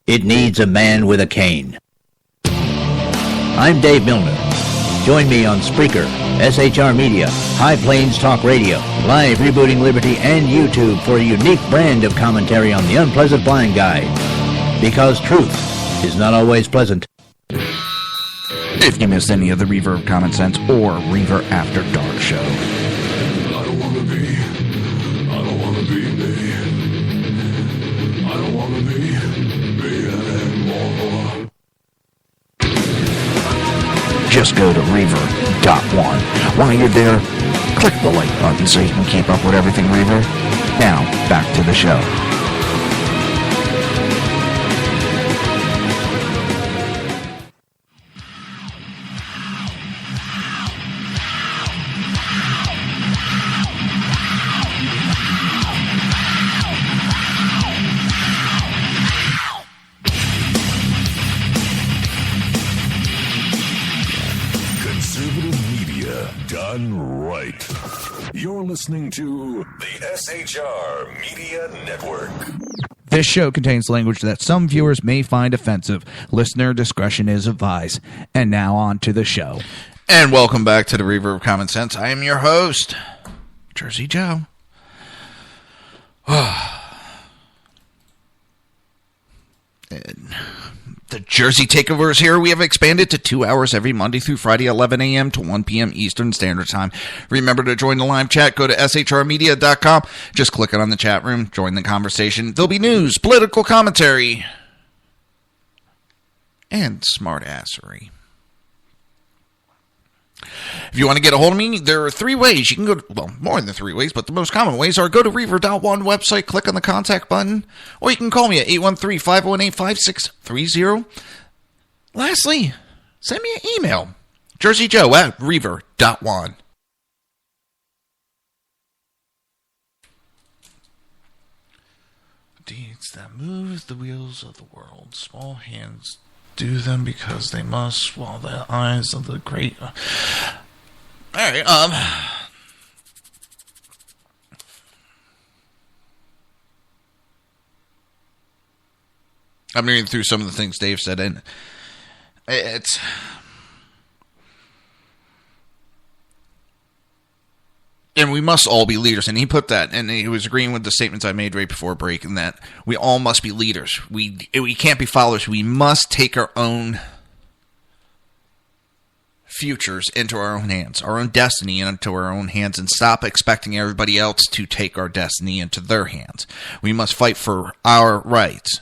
It needs a man with a cane. I'm Dave Milner. Join me on Spreaker, SHR Media, High Plains Talk Radio, Live Rebooting Liberty, and YouTube for a unique brand of commentary on the unpleasant blind guide. Because truth is not always pleasant. If you missed any of the Reaver of Common Sense or Reaver After Dark show, I don't want to be me. I don't want to be anymore. just go to Reaver.one. While you're there, click the like button so you can keep up with everything Reaver. Now, back to the show. done right. You're listening to the SHR Media Network. This show contains language that some viewers may find offensive. Listener discretion is advised. And now on to the show. And welcome back to the Reaver of Common Sense. I am your host, Jersey Joe. The Jersey Takeover is here. We have expanded to 2 hours every Monday through Friday, 11 a.m. to 1 p.m. Eastern Standard Time. Remember to join the live chat. Go to shrmedia.com. Just click it on the chat room. Join the conversation. There'll be news, political commentary, and smartassery. If you want to get a hold of me, there are 3 ways. You can go, well, more than 3 ways, but the most common ways are go to Reaver.one website, click on the contact button, or you can call me at 813-518-5630. Lastly, send me an email, jerseyjoe@reaver.one. Deeds that move the wheels of the world, small hands do them because they must, while the eyes of the great... Alright, I'm reading through some of the things Dave said, and it's... And we must all be leaders. And he put that, and he was agreeing with the statements I made right before break, and that we all must be leaders. We can't be followers. We must take our own futures into our own hands, our own destiny into our own hands, and stop expecting everybody else to take our destiny into their hands. We must fight for our rights.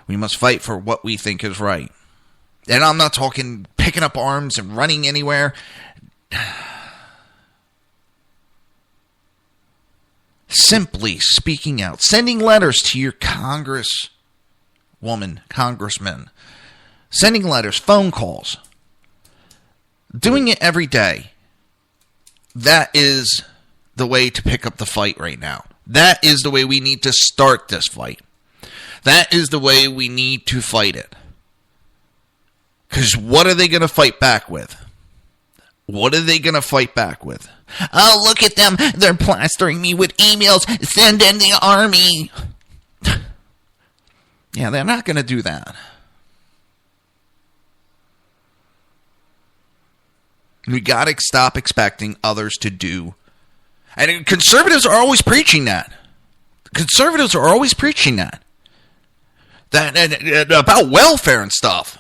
We must fight for what we think is right. And I'm not talking picking up arms and running anywhere. Simply speaking out, sending letters to your congressman, sending letters, phone calls, doing it every day. That is the way to pick up the fight right now. That is the way we need to start this fight. That is the way we need to fight it. Because what are they going to fight back with? What are they going to fight back with? Oh, look at them. They're plastering me with emails. Send in the army. Yeah, they're not going to do that. We got to stop expecting others to do. And conservatives are always preaching that. Conservatives are always preaching that. That about welfare and stuff.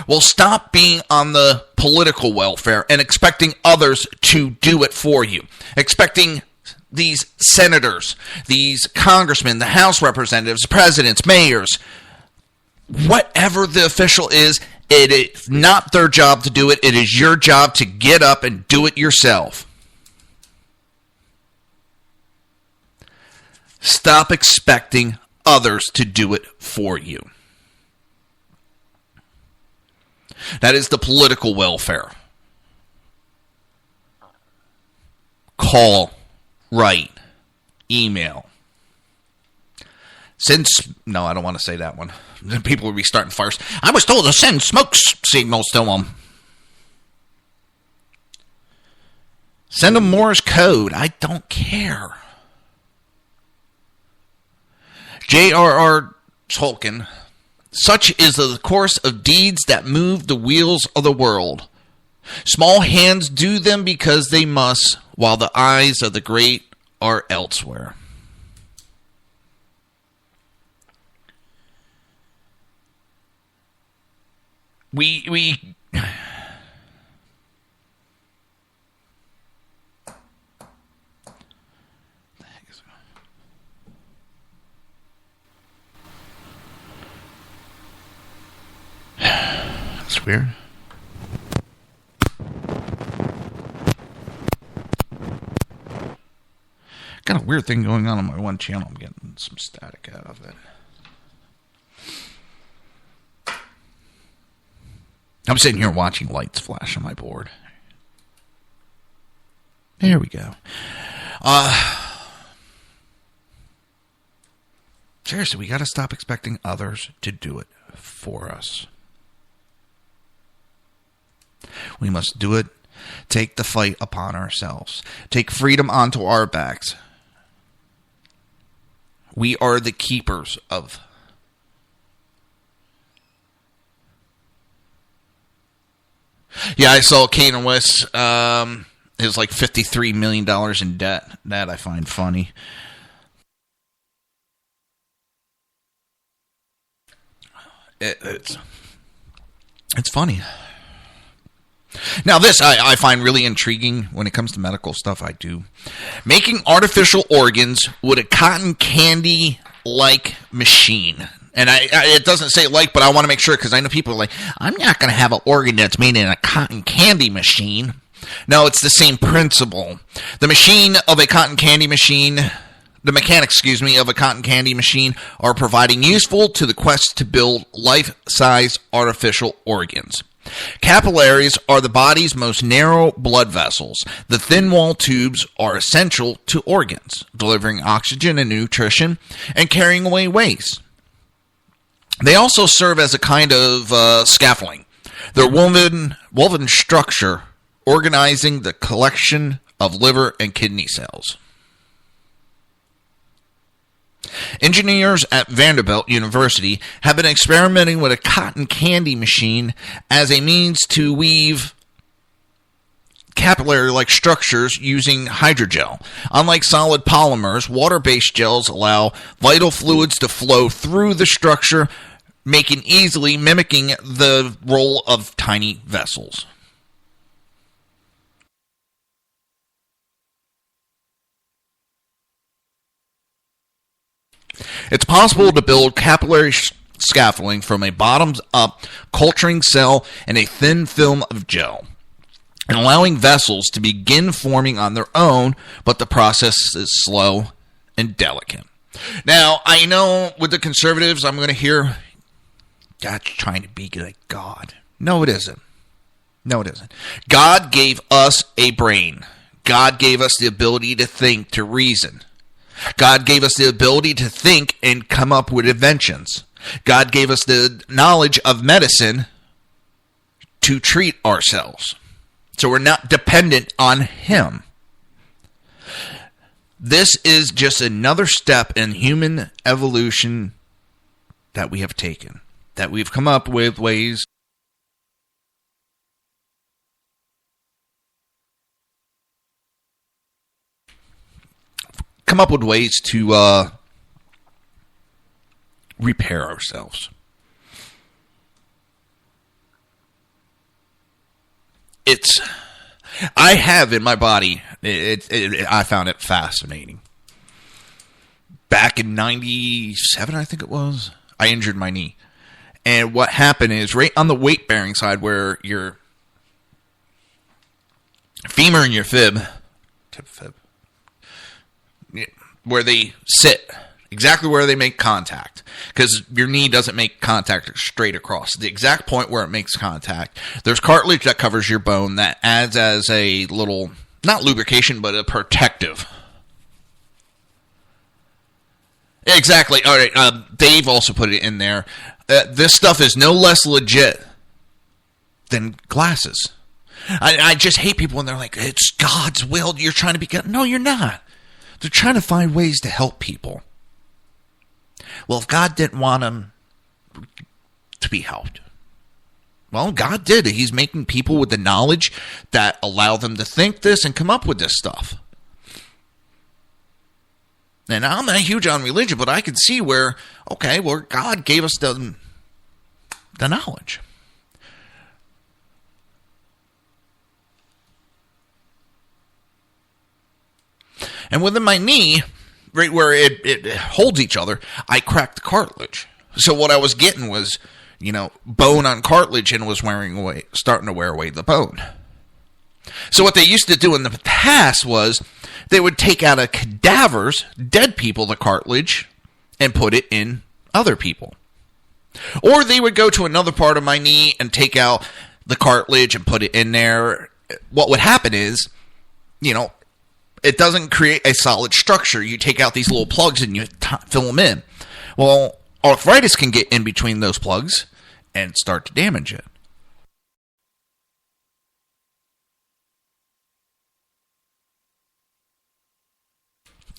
Well, stop being on the political welfare and expecting others to do it for you. Expecting these senators, these congressmen, the House representatives, presidents, mayors, whatever the official is, it is not their job to do it. It is your job to get up and do it yourself. Stop expecting others to do it for you. That is the political welfare. Call, write, email. No, I don't want to say that one. People will be starting fires. I was told to send smoke signals to them. Send them Morse code. I don't care. J.R.R. Tolkien. Such is the course of deeds that move the wheels of the world. Small hands do them because they must, while the eyes of the great are elsewhere. We That's weird. Got a weird thing going on my one channel. I'm getting some static out of it. I'm sitting here watching lights flash on my board. There we go. Seriously, we got to stop expecting others to do it for us. We must do it take the fight upon ourselves, take freedom onto our backs. We are the keepers of. Yeah, I saw Kanye West is like $53 million in debt. That I find funny. It's funny. Now this I find really intriguing when it comes to medical stuff. I do. Making artificial organs with a cotton candy-like machine. And it doesn't say like, but I want to make sure because I know people are like, I'm not going to have an organ that's made in a cotton candy machine. No, it's the same principle. The mechanics, of a cotton candy machine are providing useful to the quest to build life-size artificial organs. Capillaries are the body's most narrow blood vessels. The thin-walled tubes are essential to organs, delivering oxygen and nutrition and carrying away waste. They also serve as a kind of scaffolding. Their woven structure organizing the collection of liver and kidney cells. Engineers at Vanderbilt University have been experimenting with a cotton candy machine as a means to weave capillary-like structures using hydrogel. Unlike solid polymers, water-based gels allow vital fluids to flow through the structure, mimicking the role of tiny vessels. It's possible to build capillary scaffolding from a bottoms-up culturing cell and a thin film of gel, and allowing vessels to begin forming on their own, but the process is slow and delicate. Now, I know with the conservatives, I'm going to hear, that's trying to be like God. No, it isn't. No, it isn't. God gave us a brain. God gave us the ability to think, to reason. God gave us the ability to think and come up with inventions. God gave us the knowledge of medicine to treat ourselves. So we're not dependent on Him. This is just another step in human evolution that we have taken, that we've come up with ways to repair ourselves. I have in my body, I found it fascinating. Back in 97, I think it was, I injured my knee. And what happened is, right on the weight-bearing side where your femur and your fib, where they sit, exactly where they make contact, because your knee doesn't make contact straight across. The exact point where it makes contact, there's cartilage that covers your bone that adds as a little, not lubrication, but a protective. Exactly. All right. Dave also put it in there. This stuff is no less legit than glasses. I just hate people when they're like, it's God's will. You're trying to be God. No, you're not. They're trying to find ways to help people. Well, if God didn't want them to be helped, well, God did. He's making people with the knowledge that allow them to think this and come up with this stuff. And I'm not huge on religion, but I can see where, okay, well, God gave us the knowledge. And within my knee, right where it holds each other, I cracked the cartilage. So what I was getting was, bone on cartilage, and was starting to wear away the bone. So what they used to do in the past was they would take out of cadavers, dead people, the cartilage, and put it in other people. Or they would go to another part of my knee and take out the cartilage and put it in there. What would happen is, it doesn't create a solid structure. You take out these little plugs and you fill them in. Well, arthritis can get in between those plugs and start to damage it.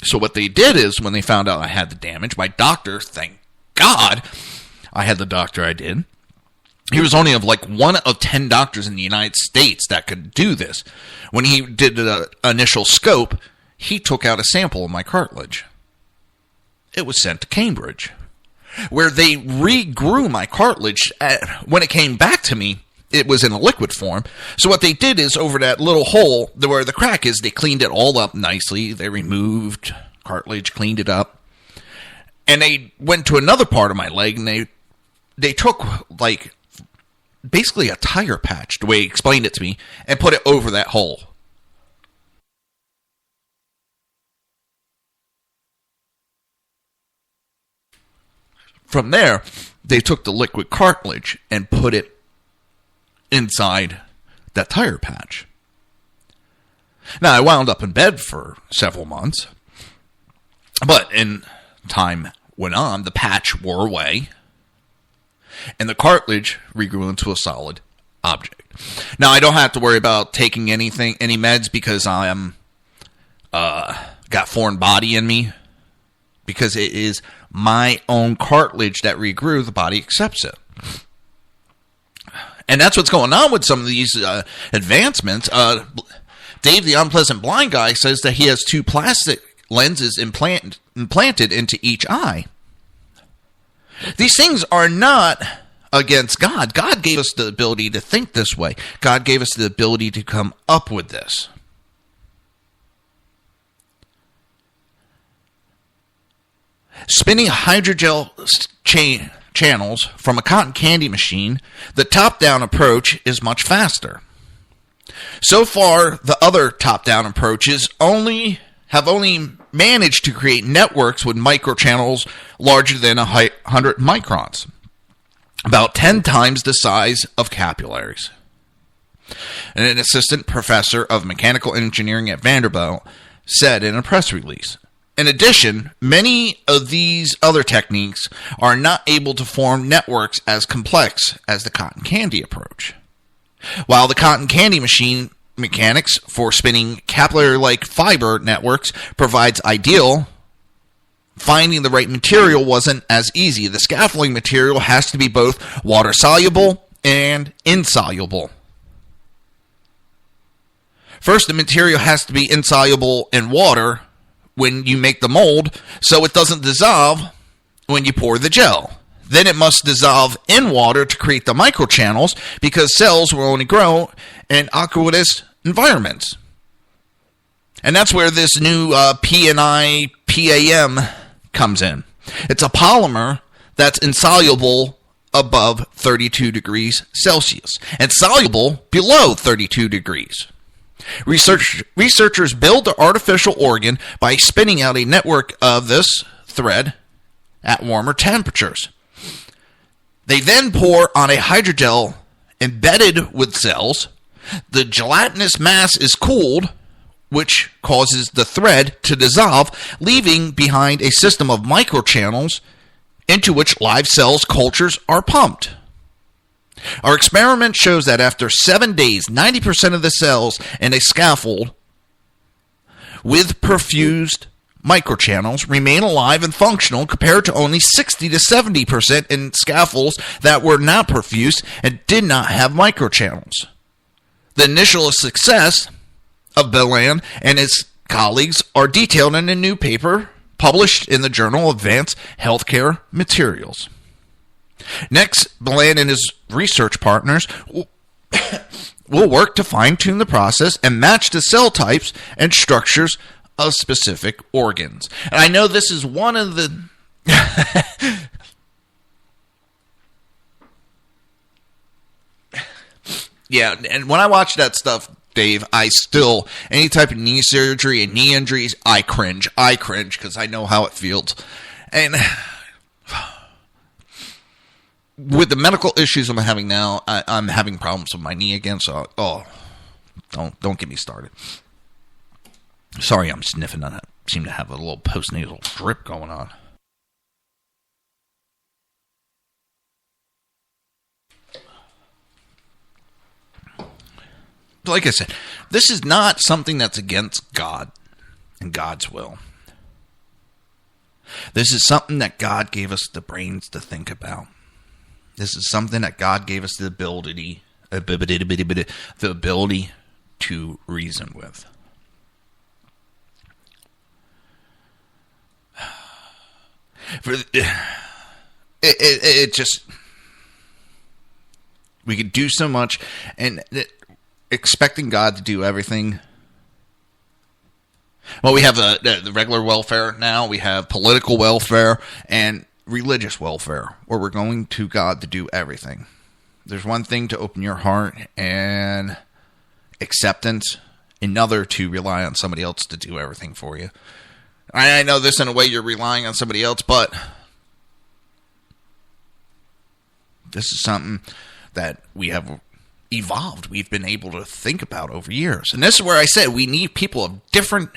So what they did is, when they found out I had the damage, my doctor, thank God I had the doctor I did. He was only of like one of 10 doctors in the United States that could do this. When he did the initial scope, he took out a sample of my cartilage. It was sent to Cambridge, where they regrew my cartilage. When it came back to me, it was in a liquid form. So what they did is, over that little hole where the crack is, they cleaned it all up nicely. They removed cartilage, cleaned it up. And they went to another part of my leg, and they took, like, basically a tire patch, the way he explained it to me, and put it over that hole. From there, they took the liquid cartilage and put it inside that tire patch. Now, I wound up in bed for several months, but in time went on, the patch wore away, and the cartilage regrew into a solid object. Now, I don't have to worry about taking any meds, because I am got foreign body in me, because it is my own cartilage that regrew. The body accepts it. And that's what's going on with some of these advancements. Dave, the unpleasant blind guy, says that he has 2 plastic lenses implanted into each eye. These things are not against God. God gave us the ability to think this way. God gave us the ability to come up with this. Spinning hydrogel channels from a cotton candy machine, the top-down approach is much faster. So far, the other top-down approaches have only managed to create networks with microchannels larger than 100 microns, about 10 times the size of capillaries. And an assistant professor of mechanical engineering at Vanderbilt said in a press release, in addition, many of these other techniques are not able to form networks as complex as the cotton candy approach. While the cotton candy machine mechanics for spinning capillary-like fiber networks provides ideal, finding the right material wasn't as easy. The scaffolding material has to be both water-soluble and insoluble. First, the material has to be insoluble in water when you make the mold, so it doesn't dissolve when you pour the gel. Then it must dissolve in water to create the microchannels, because cells will only grow in aqueous environments. And that's where this new PNI PAM comes in. It's a polymer that's insoluble above 32 degrees Celsius and soluble below 32 degrees. Researchers build the artificial organ by spinning out a network of this thread at warmer temperatures. They then pour on a hydrogel embedded with cells. The gelatinous mass is cooled, which causes the thread to dissolve, leaving behind a system of microchannels into which live cells cultures are pumped. Our experiment shows that after 7 days, 90% of the cells in a scaffold with perfused microchannels remain alive and functional, compared to only 60 to 70% in scaffolds that were not perfused and did not have microchannels. The initial success of Belan and his colleagues are detailed in a new paper published in the Journal of Advanced Healthcare Materials. Next, Belan and his research partners will work to fine-tune the process and match the cell types and structures of specific organs. And I know this is one of the... Yeah, and when I watch that stuff, Dave, I still, any type of knee surgery and knee injuries, I cringe because I know how it feels. And with the medical issues I'm having now, I'm having problems with my knee again, so, don't get me started. Sorry, I'm sniffing on it. Seem to have a little postnasal drip going on. Like I said, this is not something that's against God and God's will. This is something that God gave us the brains to think about. This is something that God gave us the ability to reason with. It just, we could do so much, and expecting God to do everything. Well, we have the regular welfare now. We have political welfare and religious welfare, where we're going to God to do everything. There's one thing to open your heart and acceptance, another to rely on somebody else to do everything for you. I know this in a way you're relying on somebody else, but this is something that we have evolved. We've been able to think about over years. And this is where I said we need people of different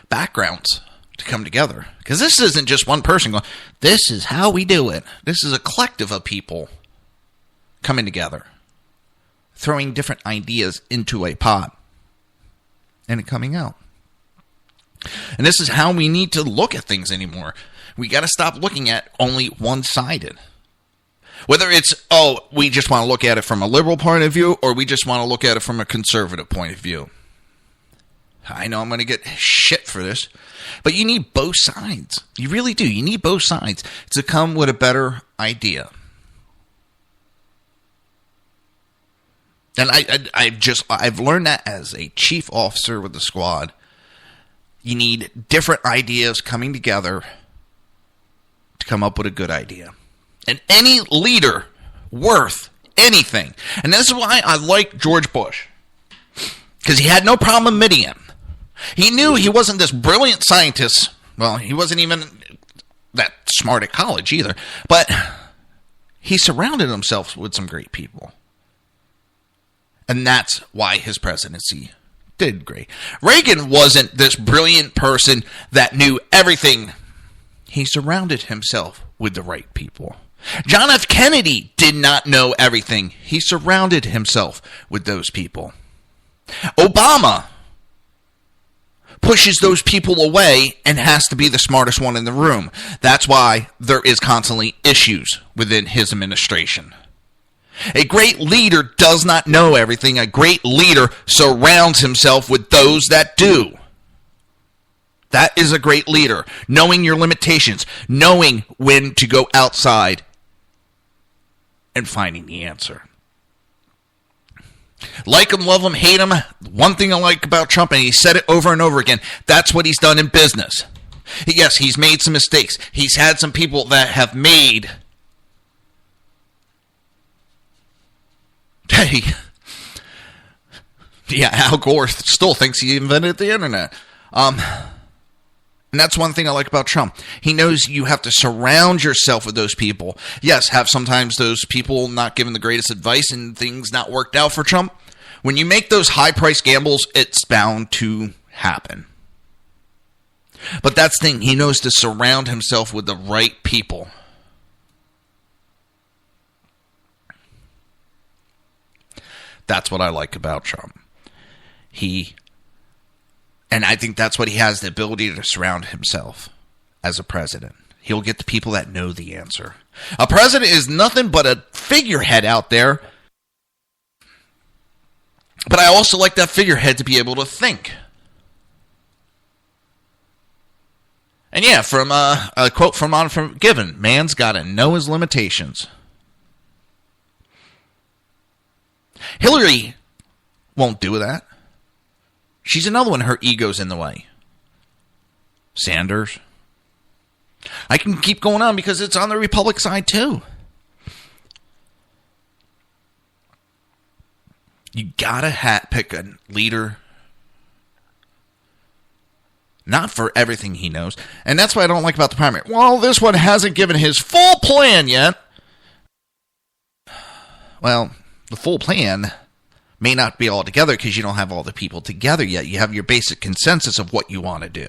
backgrounds to come together. Because this isn't just one person going, this is how we do it. This is a collective of people coming together, throwing different ideas into a pot, and it coming out. And this is how we need to look at things anymore. We got to stop looking at only one-sided. Whether it's, we just want to look at it from a liberal point of view, or we just want to look at it from a conservative point of view. I know I'm going to get shit for this, but you need both sides. You really do. You need both sides to come with a better idea. And I've learned that as a chief officer with the squad. You need different ideas coming together to come up with a good idea. And any leader worth anything. And this is why I like George Bush. Because he had no problem admitting it. He knew he wasn't this brilliant scientist. Well, he wasn't even that smart at college either. But he surrounded himself with some great people. And that's why his presidency did great. Reagan wasn't this brilliant person that knew everything. He surrounded himself with the right people. John F. Kennedy did not know everything. He surrounded himself with those people. Obama pushes those people away and has to be the smartest one in the room. That's why there is constantly issues within his administration. A great leader does not know everything. A great leader surrounds himself with those that do. That is a great leader. Knowing your limitations. Knowing when to go outside. And finding the answer. Like him, love him, hate him. One thing I like about Trump, and he said it over and over again, that's what he's done in business. Yes, he's made some mistakes. He's had some people that have made... Hey, yeah, Al Gore still thinks he invented the internet. And that's one thing I like about Trump. He knows you have to surround yourself with those people. Yes, have sometimes those people not given the greatest advice and things not worked out for Trump. When you make those high-price gambles, it's bound to happen. But that's the thing. He knows to surround himself with the right people. That's what I like about Trump. And I think that's what he has, the ability to surround himself as a president. He'll get the people that know the answer. A president is nothing but a figurehead out there. But I also like that figurehead to be able to think. And yeah, from a quote from Unforgiven, man's got to know his limitations. Hillary won't do that. She's another one, her ego's in the way. Sanders. I can keep going on because it's on the Republican side too. You gotta pick a leader. Not for everything he knows. And that's what I don't like about the primary. Well, this one hasn't given his full plan yet. Well... the full plan may not be all together because you don't have all the people together yet. You have your basic consensus of what you want to do.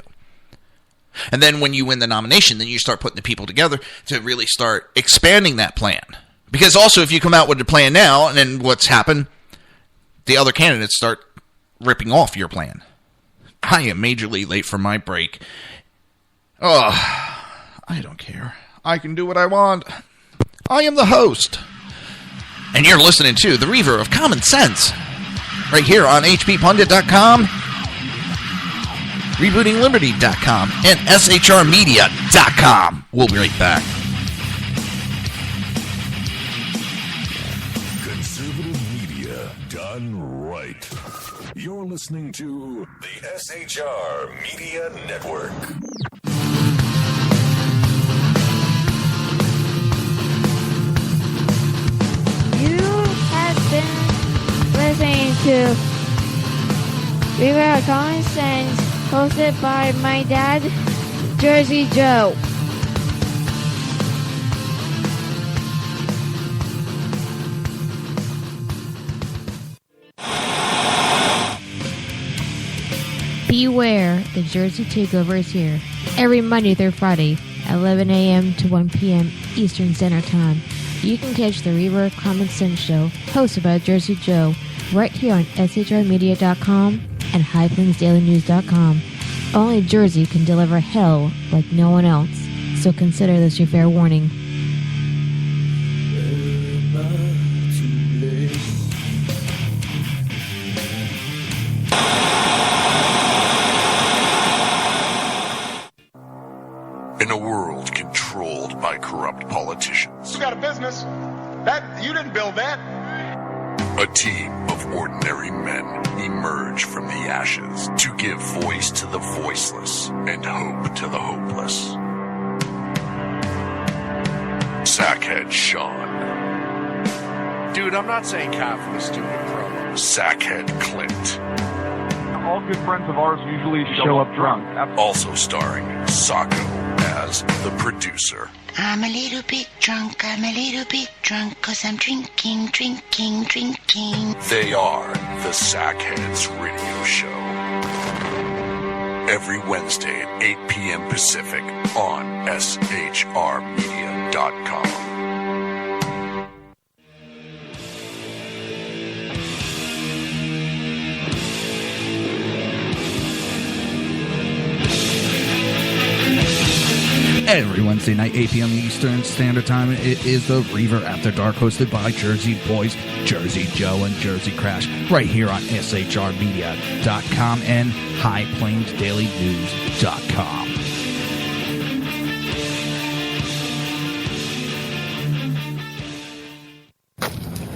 And then when you win the nomination, then you start putting the people together to really start expanding that plan. Because also if you come out with a plan now, and then what's happened, the other candidates start ripping off your plan. I am majorly late for my break. Oh, I don't care. I can do what I want. I am the host. And you're listening to the Reaver of Common Sense. Right here on hppundit.com, rebootingliberty.com, and shrmedia.com. We'll be right back. Conservative media done right. You're listening to the SHR Media Network. You have been listening to Reaver of Common Sense, hosted by my dad, Jersey Joe. Beware, the Jersey Takeover is here. Every Monday through Friday, 11 a.m. to 1 p.m. Eastern Standard Time. You can catch the Reaver of Common Sense show, hosted by Jersey Joe, right here on shrmedia.com and highplainsdailynews.com. Only Jersey can deliver hell like no one else, so consider this your fair warning. In a world controlled by corrupt politicians, You got a business. That you didn't build that. a team of ordinary men emerge from the ashes to give voice to the voiceless and hope to the hopeless. Sackhead Sean, Dude, I'm not saying Kafka is stupid, bro. Sackhead Clint, All good friends of ours usually show up drunk. also starring Sacco as the producer. I'm a little bit drunk, I'm a little bit drunk, 'cause I'm drinking, drinking, drinking. They are the Sackheads Radio Show. Every Wednesday at 8 p.m. Pacific on shrmedia.com. Every Wednesday night, 8 p.m. Eastern Standard Time, it is the Reaver After Dark, hosted by Jersey Boys, Jersey Joe, and Jersey Crash, right here on shrmedia.com and highplainsdailynews.com.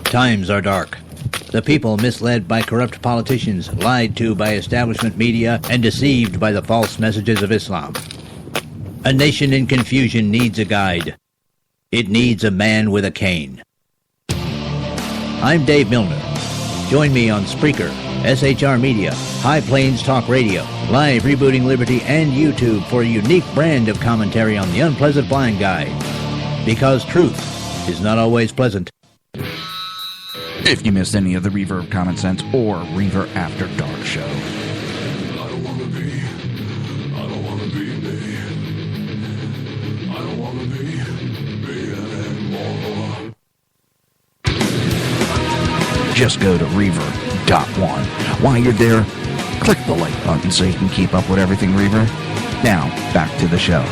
Times are dark. The people misled by corrupt politicians, lied to by establishment media, and deceived by the false messages of Islam. A nation in confusion needs a guide. It needs a man with a cane. I'm Dave Milner. Join me on Spreaker, SHR Media, High Plains Talk Radio, Live Rebooting Liberty, and YouTube for a unique brand of commentary on the unpleasant blind guide. Because truth is not always pleasant. If you missed any of the Reaver of Common Sense or Reaver After Dark show, just go to Reaver.one. While you're there, click the like button so you can keep up with everything Reaver. Now, back to the show.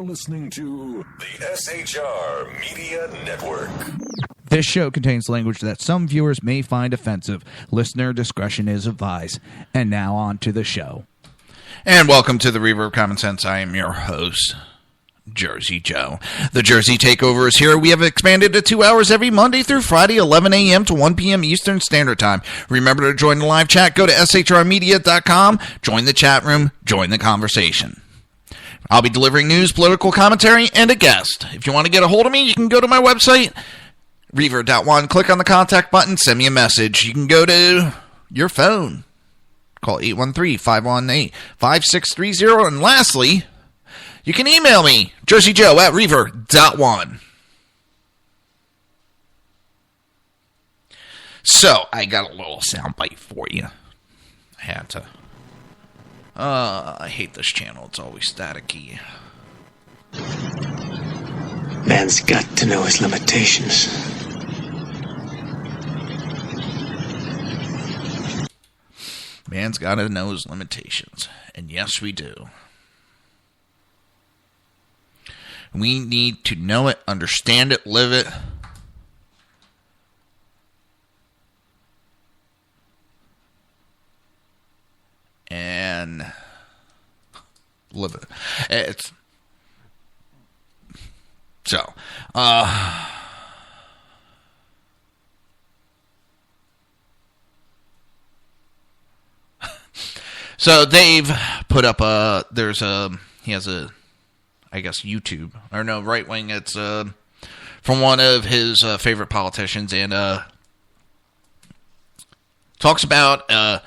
Listening to the SHR Media Network. This show contains language that some viewers may find offensive. Listener discretion is advised. And now on to the show. And welcome to the Reaver of Common Sense. I am your host, Jersey Joe. The Jersey Takeover is here. We have expanded to 2 hours every Monday through Friday, 11 a.m. to 1 p.m. Eastern Standard Time. Remember to join the live chat. Go to shrmedia.com. Join the chat room. Join the conversation. I'll be delivering news, political commentary, and a guest. If you want to get a hold of me, you can go to my website, Reaver.one. Click on the contact button, send me a message. You can go to your phone. Call 813-518-5630. And lastly, you can email me, jerseyjoe@reaver.one. So, I got a little soundbite for you. I had to. I hate this channel. It's always staticky. Man's got to know his limitations. Man's got to know his limitations. And yes, we do. We need to know it, understand it, live it. And live it. It's so. So they've put up he has a, I guess, YouTube, or no, right wing. It's from one of his favorite politicians, and talks about the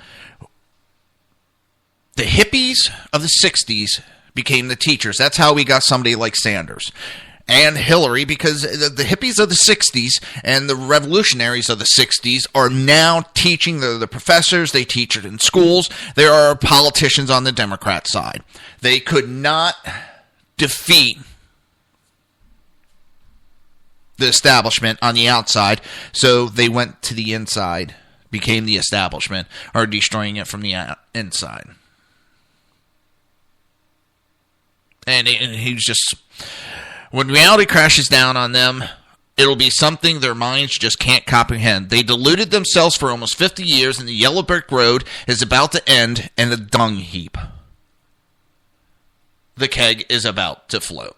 hippies of the 60s became the teachers. That's how we got somebody like Sanders and Hillary, because the hippies of the 60s and the revolutionaries of the 60s are now teaching. They're the professors. They teach it in schools. There are politicians on the Democrat side. They could not defeat the establishment on the outside, so they went to the inside, became the establishment, or destroying it from the inside. And he was just... When reality crashes down on them, it'll be something their minds just can't comprehend. They deluded themselves for almost 50 years, and the yellow brick road is about to end in a dung heap. The keg is about to float.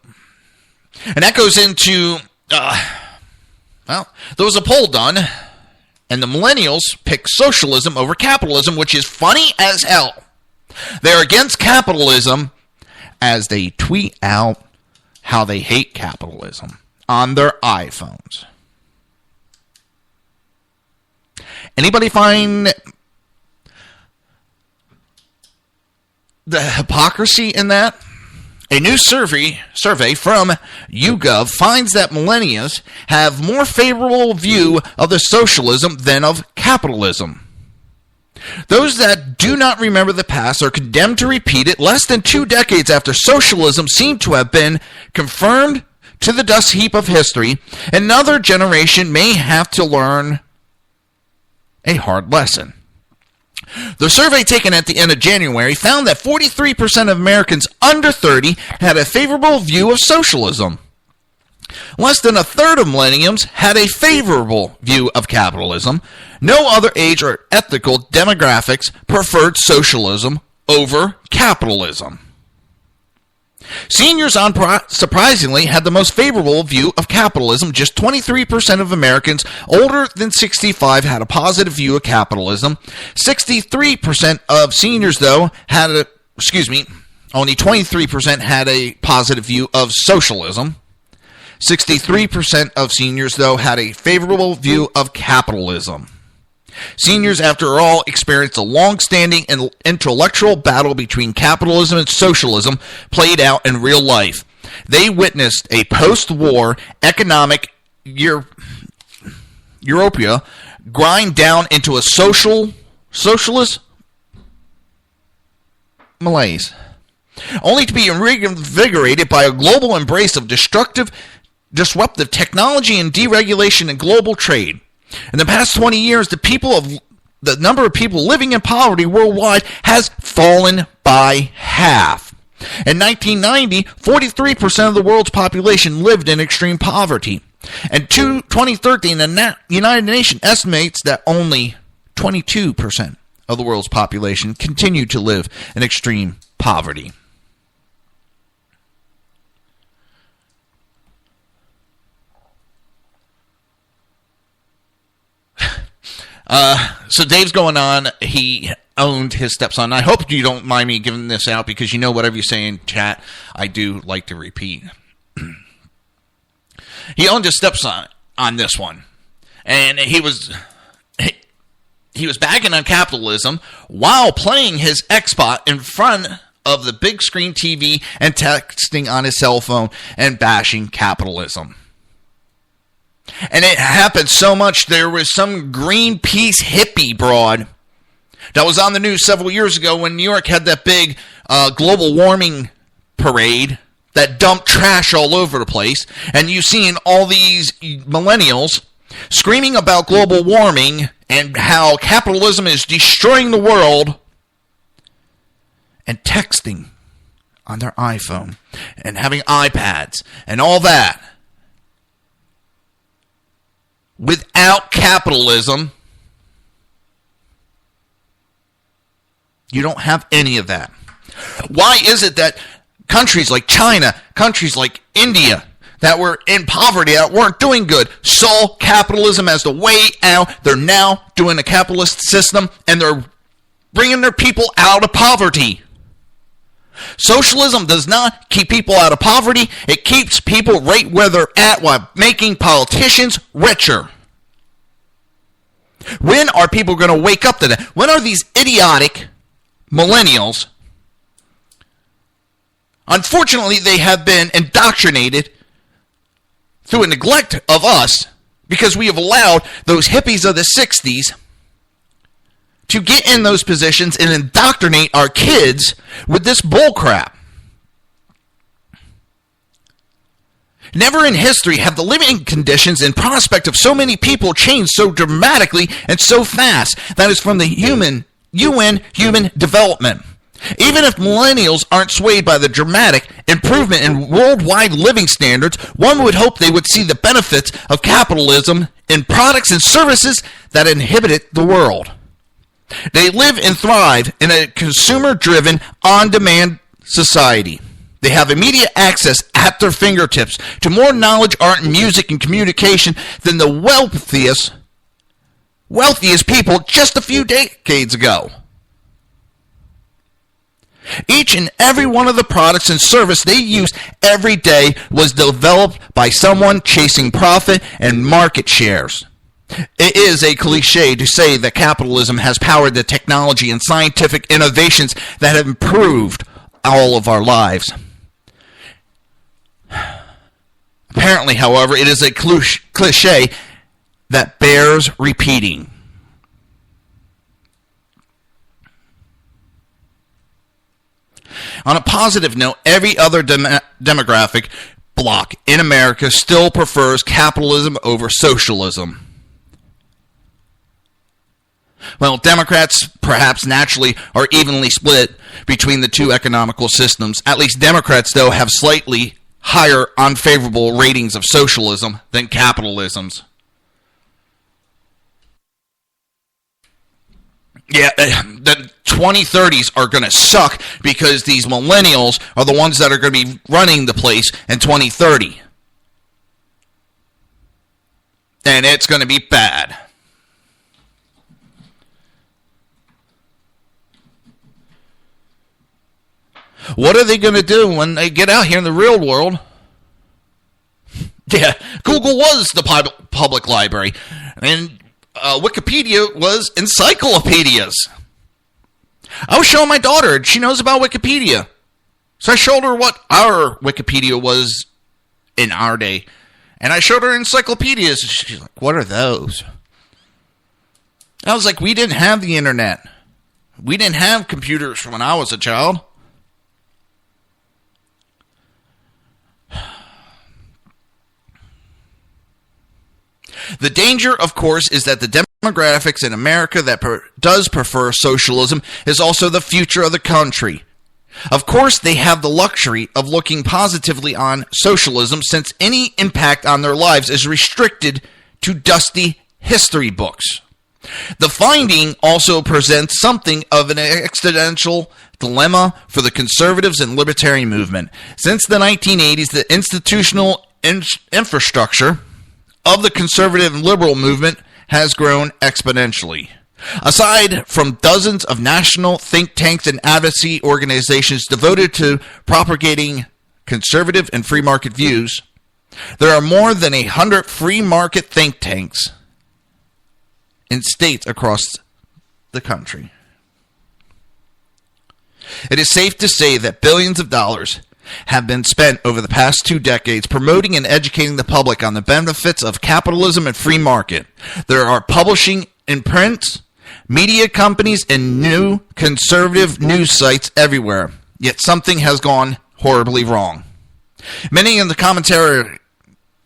And that goes into, there was a poll done, and the millennials picked socialism over capitalism, which is funny as hell. They're against capitalism as they tweet out how they hate capitalism on their iPhones. Anybody find the hypocrisy in that? A new survey from YouGov finds that millennials have more favorable view of the socialism than of capitalism. Those that do not remember the past are condemned to repeat it less than 2 decades after socialism seemed to have been confirmed to the dust heap of history. Another generation may have to learn a hard lesson. The survey taken at the end of January found that 43% of Americans under 30 had a favorable view of socialism. Less than a third of millennials had a favorable view of capitalism. No other age or ethical demographics preferred socialism over capitalism. Seniors, surprisingly, had the most favorable view of capitalism. Just 23% of Americans older than 65 had a positive view of capitalism. 63% of seniors, though, only 23% had a positive view of socialism. 63% of seniors, though, had a favorable view of capitalism. Seniors, after all, experienced a long-standing intellectual battle between capitalism and socialism played out in real life. They witnessed a post-war economic Europea grind down into a socialist malaise, only to be reinvigorated by a global embrace of disruptive technology and deregulation in global trade. In the past 20 years, the number of people living in poverty worldwide has fallen by half. In 1990, 43% of the world's population lived in extreme poverty. In 2013, the United Nations estimates that only 22% of the world's population continue to live in extreme poverty. So Dave's going on. He owned his stepson. I hope you don't mind me giving this out, because you know whatever you say in chat, I do like to repeat. He owned his stepson on this one, and he was bagging on capitalism while playing his Xbox in front of the big screen TV and texting on his cell phone and bashing capitalism. And it happened so much, there was some Greenpeace hippie broad that was on the news several years ago when New York had that big global warming parade that dumped trash all over the place. And you've seen all these millennials screaming about global warming and how capitalism is destroying the world, and texting on their iPhone and having iPads and all that. Without capitalism, you don't have any of that. Why is it that countries like China, countries like India, that were in poverty, that weren't doing good, saw capitalism as the way out? They're now doing a capitalist system, and they're bringing their people out of poverty. Socialism does not keep people out of poverty. It keeps people right where they're at while making politicians richer. When are people going to wake up to that? When are these idiotic millennials? Unfortunately, they have been indoctrinated through a neglect of us because we have allowed those hippies of the 60s to get in those positions and indoctrinate our kids with this bullcrap. Never in history have the living conditions and prospect of so many people changed so dramatically and so fast. That is from the UN Human Development. Even if millennials aren't swayed by the dramatic improvement in worldwide living standards, one would hope they would see the benefits of capitalism in products and services that inhabit the world. They live and thrive in a consumer-driven, on-demand society. They have immediate access at their fingertips to more knowledge, art, and music and communication than the wealthiest people just a few decades ago. Each and every one of the products and service they use every day was developed by someone chasing profit and market shares. It is a cliche to say that capitalism has powered the technology and scientific innovations that have improved all of our lives. Apparently, however, it is a cliche that bears repeating. On a positive note, every other demographic bloc in America still prefers capitalism over socialism. Well, Democrats perhaps naturally are evenly split between the two economical systems. At least Democrats, though, have slightly higher unfavorable ratings of socialism than capitalism's. Yeah, the 2030s are going to suck because these millennials are the ones that are going to be running the place in 2030. And it's going to be bad. What are they going to do when they get out here in the real world? Yeah, Google was the public library, and Wikipedia was encyclopedias. I was showing my daughter, and she knows about Wikipedia. So I showed her what our Wikipedia was in our day. And I showed her encyclopedias. She's like, what are those? I was like, we didn't have the internet. We didn't have computers when I was a child. The danger, of course, is that the demographics in America that does prefer socialism is also the future of the country. Of course, they have the luxury of looking positively on socialism since any impact on their lives is restricted to dusty history books. The finding also presents something of an existential dilemma for the conservatives and libertarian movement. Since the 1980s, the institutional infrastructure of the conservative and liberal movement has grown exponentially. Aside from dozens of national think tanks and advocacy organizations devoted to propagating conservative and free market views, there are more than 100 free market think tanks in states across the country. It is safe to say that billions of dollars have been spent over the past 2 decades promoting and educating the public on the benefits of capitalism and free market. There are publishing in print, media companies, and new conservative news sites everywhere. Yet something has gone horribly wrong. Many in the commentary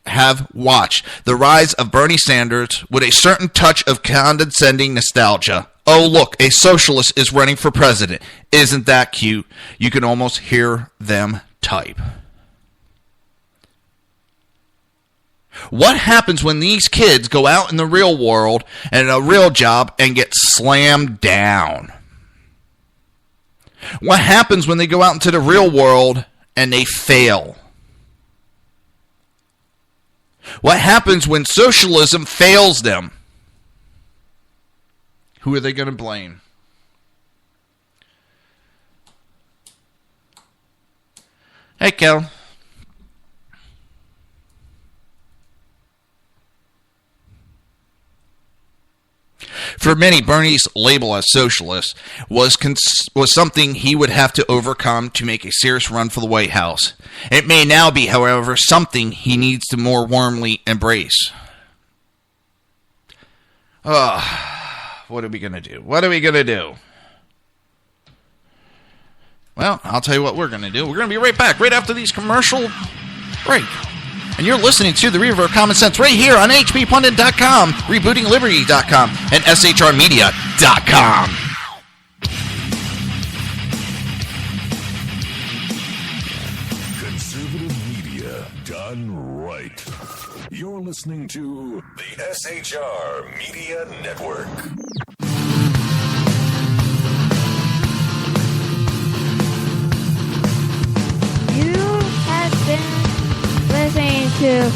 have watched the rise of Bernie Sanders with a certain touch of condescending nostalgia. Oh, look, a socialist is running for president. Isn't that cute? You can almost hear them type. What happens when these kids go out in the real world and a real job and get slammed down? What happens when they go out into the real world and they fail? What happens when socialism fails them? Who are they going to blame? Hey, Kel. For many, Bernie's label as socialist was something he would have to overcome to make a serious run for the White House. It may now be, however, something he needs to more warmly embrace. What are we going to do? What are we going to do? Well, I'll tell you what we're going to do. We're going to be right back, right after these commercial break. And you're listening to the Reaver of Common Sense right here on HPPundit.com, RebootingLiberty.com, and SHRmedia.com. Conservative media done right. You're listening to the SHR Media Network. You have been listening to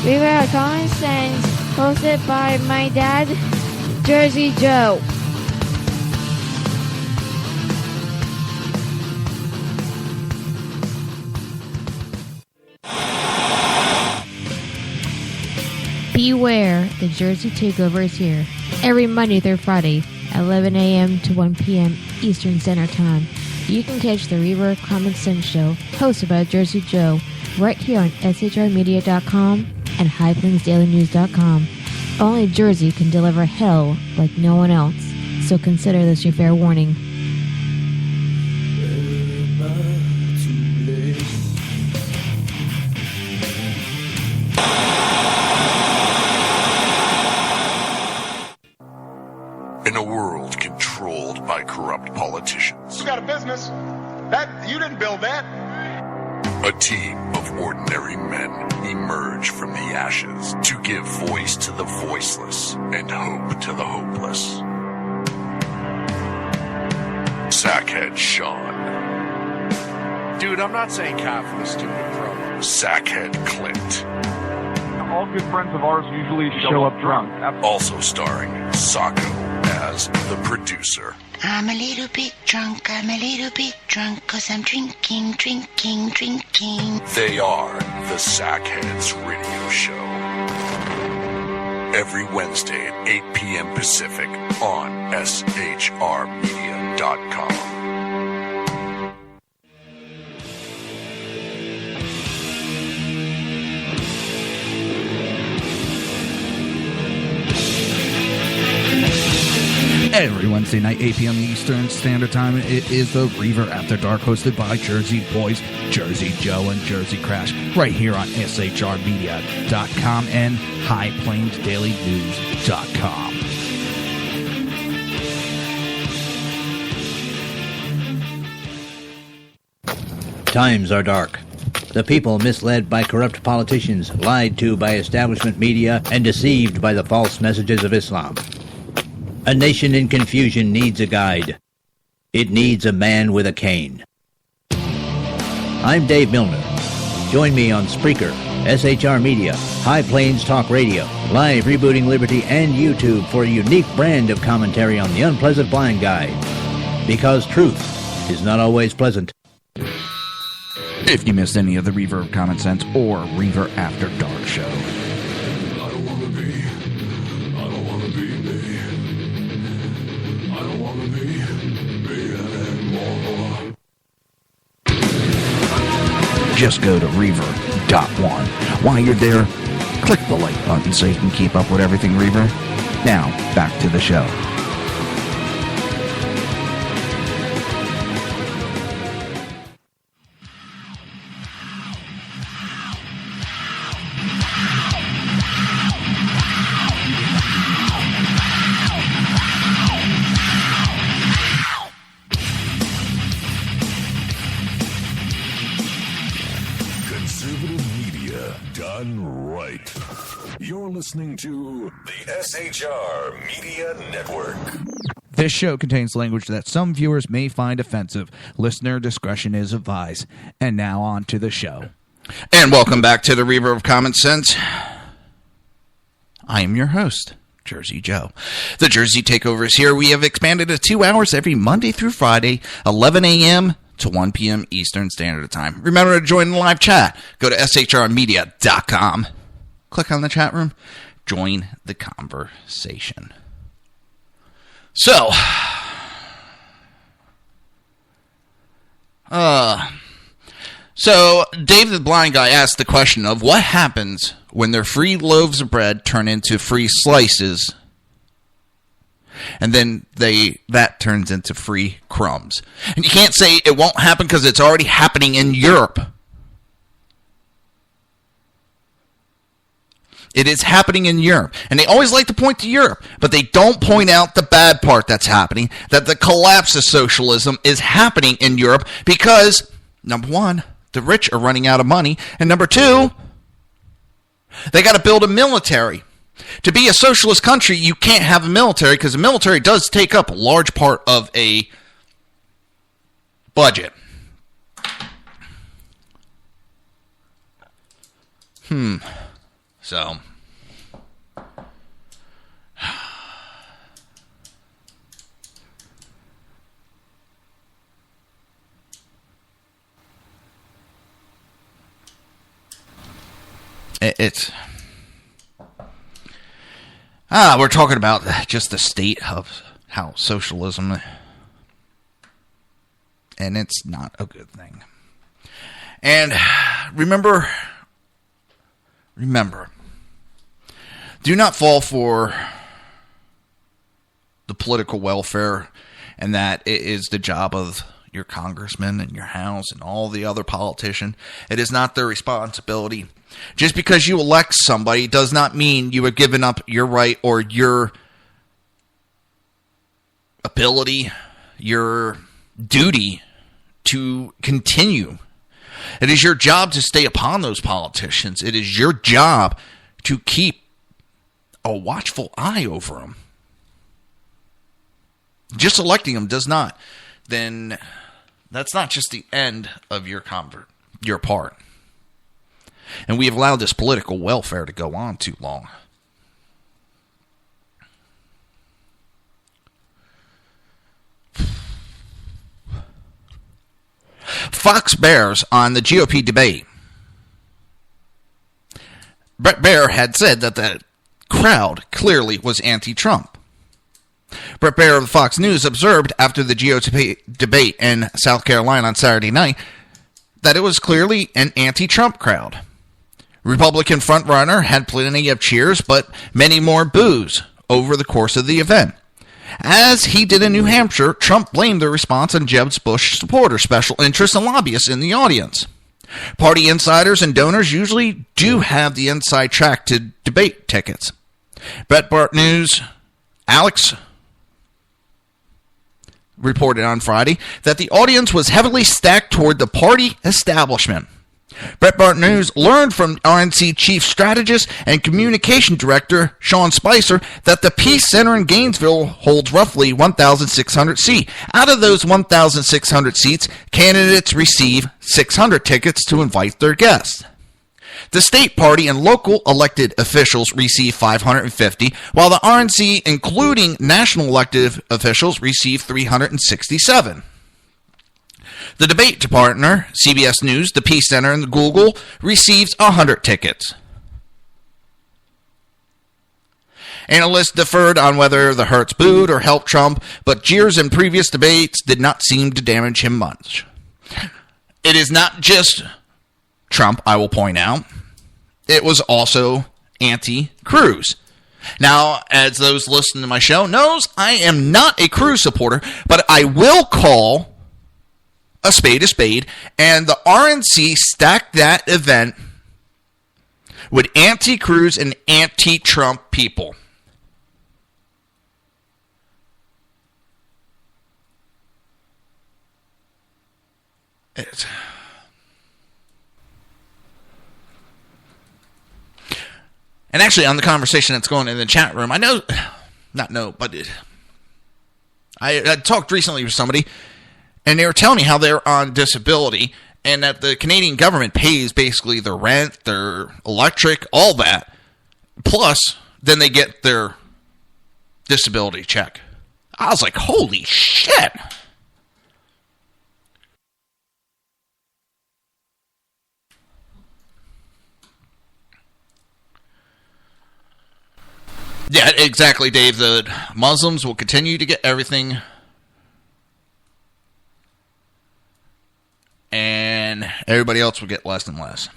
Reaver of Common Sense, hosted by my dad, Jersey Joe. Beware, the Jersey Takeover is here. Every Monday through Friday, 11 a.m. to 1 p.m. Eastern Standard Time. You can catch the Reaver Common Sense Show, hosted by Jersey Joe, right here on SHRmedia.com and HighPlainsDailyNews.com. Only Jersey can deliver hell like no one else, so consider this your fair warning. In a world controlled by corrupt politicians, You got a business. That you didn't build that. a team of ordinary men emerge from the ashes to give voice to the voiceless and hope to the hopeless. Sackhead Sean. Dude, I'm not saying cough was stupid, bro. Sackhead Clint. All good friends of ours usually show up drunk. Also starring Sacco as the producer. I'm a little bit drunk, I'm a little bit drunk, 'cause I'm drinking, drinking, drinking. They are the Sackheads Radio Show. Every Wednesday at 8 p.m. Pacific on SHRmedia.com. Every Wednesday night, 8 p.m. Eastern Standard Time, it is the Reaver After Dark, hosted by Jersey Boys, Jersey Joe, and Jersey Crash, right here on SHRmedia.com and HighPlainsDailyNews.com. Times are dark. The people misled by corrupt politicians, lied to by establishment media, and deceived by the false messages of Islam. A nation in confusion needs a guide. It needs a man with a cane. I'm Dave Milner. Join me on Spreaker, SHR Media, High Plains Talk Radio, Live Rebooting Liberty, and YouTube for a unique brand of commentary on the unpleasant blind guide. Because truth is not always pleasant. If you missed any of the Reaver of Common Sense or Reaver After Dark show, just go to Reaver.one. While you're there, click the like button so you can keep up with everything Reaver. Now, back to the show. Listening to the SHR Media Network. This show contains language that some viewers may find offensive. Listener discretion is advised. And now on to the show. And welcome back to the Reaver of Common Sense. I am your host, Jersey Joe. The Jersey Takeover is here. We have expanded to 2 hours every Monday through Friday, 11 a.m. to 1 p.m. Eastern Standard Time. Remember to join the live chat. Go to shrmedia.com. Click on the chat room. Join the conversation. So, Dave the Blind Guy asked the question of what happens when their free loaves of bread turn into free slices, and then that turns into free crumbs. And you can't say it won't happen because it's already happening in Europe. It is happening in Europe. And they always like to point to Europe, but they don't point out the bad part that's happening, that the collapse of socialism is happening in Europe because, number one, the rich are running out of money, and number two, they got to build a military. To be a socialist country, you can't have a military because the military does take up a large part of a budget. So, we're talking about just the state of how socialism, and it's not a good thing. And remember, do not fall for the political welfare and that it is the job of your congressman and your house and all the other politicians. It is not their responsibility. Just because you elect somebody does not mean you have given up your right or your ability, your duty to continue. It is your job to stay upon those politicians. It is your job to keep a watchful eye over them. Just electing them does not. Then that's not just the end of your part. And we have allowed this political welfare to go on too long. Fox Bears on the GOP debate. Brett Baer had said that the crowd clearly was anti-Trump. Brett Baer of Fox News observed after the GOP debate in South Carolina on Saturday night that it was clearly an anti-Trump crowd. Republican frontrunner had plenty of cheers, but many more boos over the course of the event. As he did in New Hampshire, Trump blamed the response on Jeb Bush supporters, special interests, and lobbyists in the audience. Party insiders and donors usually do have the inside track to debate tickets. Breitbart News' Alex reported on Friday that the audience was heavily stacked toward the party establishment. Breitbart News learned from RNC Chief Strategist and Communication Director Sean Spicer that the Peace Center in Gainesville holds roughly 1,600 seats. Out of those 1,600 seats, candidates receive 600 tickets to invite their guests. The state party and local elected officials receive 550, while the RNC, including national elected officials, receive 367. The debate partner, CBS News, the Peace Center, and Google, receives 100 tickets. Analysts differed on whether the Hertz booed or helped Trump, but jeers in previous debates did not seem to damage him much. It is not just Trump, I will point out, it was also anti-Cruz. Now, as those listening to my show knows, I am not a Cruz supporter, but I will call a spade, and the RNC stacked that event with anti-Cruz and anti-Trump people. And actually, on the conversation that's going in the chat room, I talked recently with somebody, and they were telling me how they're on disability, and that the Canadian government pays basically their rent, their electric, all that. Plus, then they get their disability check. I was like, holy shit. Yeah, exactly, Dave. The Muslims will continue to get everything, and everybody else will get less and less.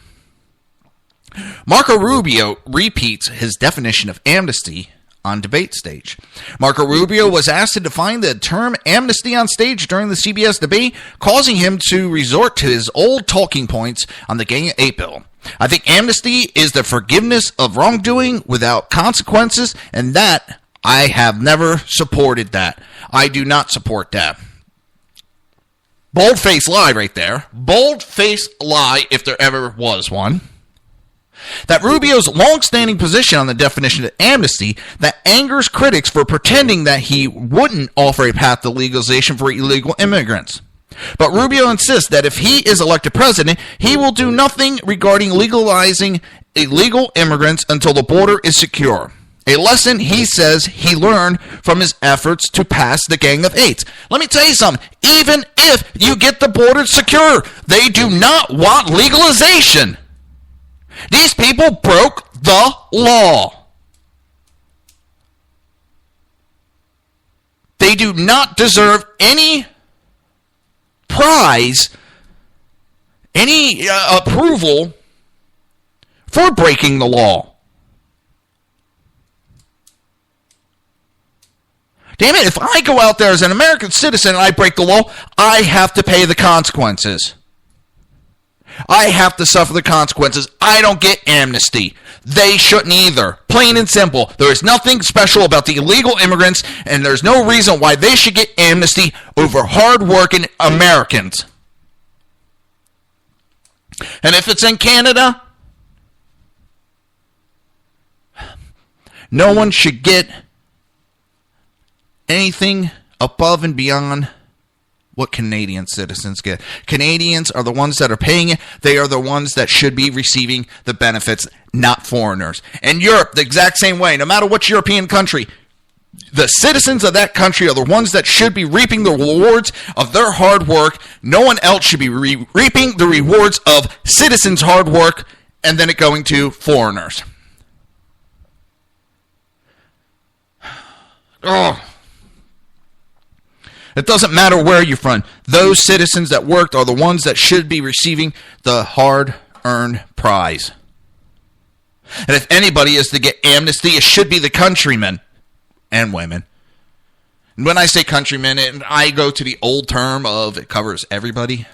Marco Rubio repeats his definition of amnesty on debate stage. Marco Rubio was asked to define the term amnesty on stage during the CBS debate, causing him to resort to his old talking points on the Gang of 8 bill. I think amnesty is the forgiveness of wrongdoing without consequences, and that I have never supported that. I do not support that. Bold-faced lie right there. Bold-faced lie if there ever was one. That Rubio's long-standing position on the definition of amnesty that angers critics for pretending that he wouldn't offer a path to legalization for illegal immigrants. But Rubio insists that if he is elected president, he will do nothing regarding legalizing illegal immigrants until the border is secure. A lesson he says he learned from his efforts to pass the Gang of Eights. Let me tell you something. Even if you get the border secure, they do not want legalization. These people broke the law. They do not deserve any prize, any approval for breaking the law. Damn it, if I go out there as an American citizen and I break the law, I have to pay the consequences. I have to suffer the consequences. I don't get amnesty. They shouldn't either. Plain and simple. There is nothing special about the illegal immigrants, and there's no reason why they should get amnesty over hard-working Americans. And if it's in Canada, no one should get anything above and beyond what Canadian citizens get. Canadians are the ones that are paying it. They are the ones that should be receiving the benefits, not foreigners. And Europe, the exact same way. No matter which European country, the citizens of that country are the ones that should be reaping the rewards of their hard work. No one else should be reaping the rewards of citizens' hard work and then it going to foreigners. Oh. It doesn't matter where you're from. Those citizens that worked are the ones that should be receiving the hard-earned prize. And if anybody is to get amnesty, it should be the countrymen and women. And when I say countrymen, I go to the old term of it covers everybody.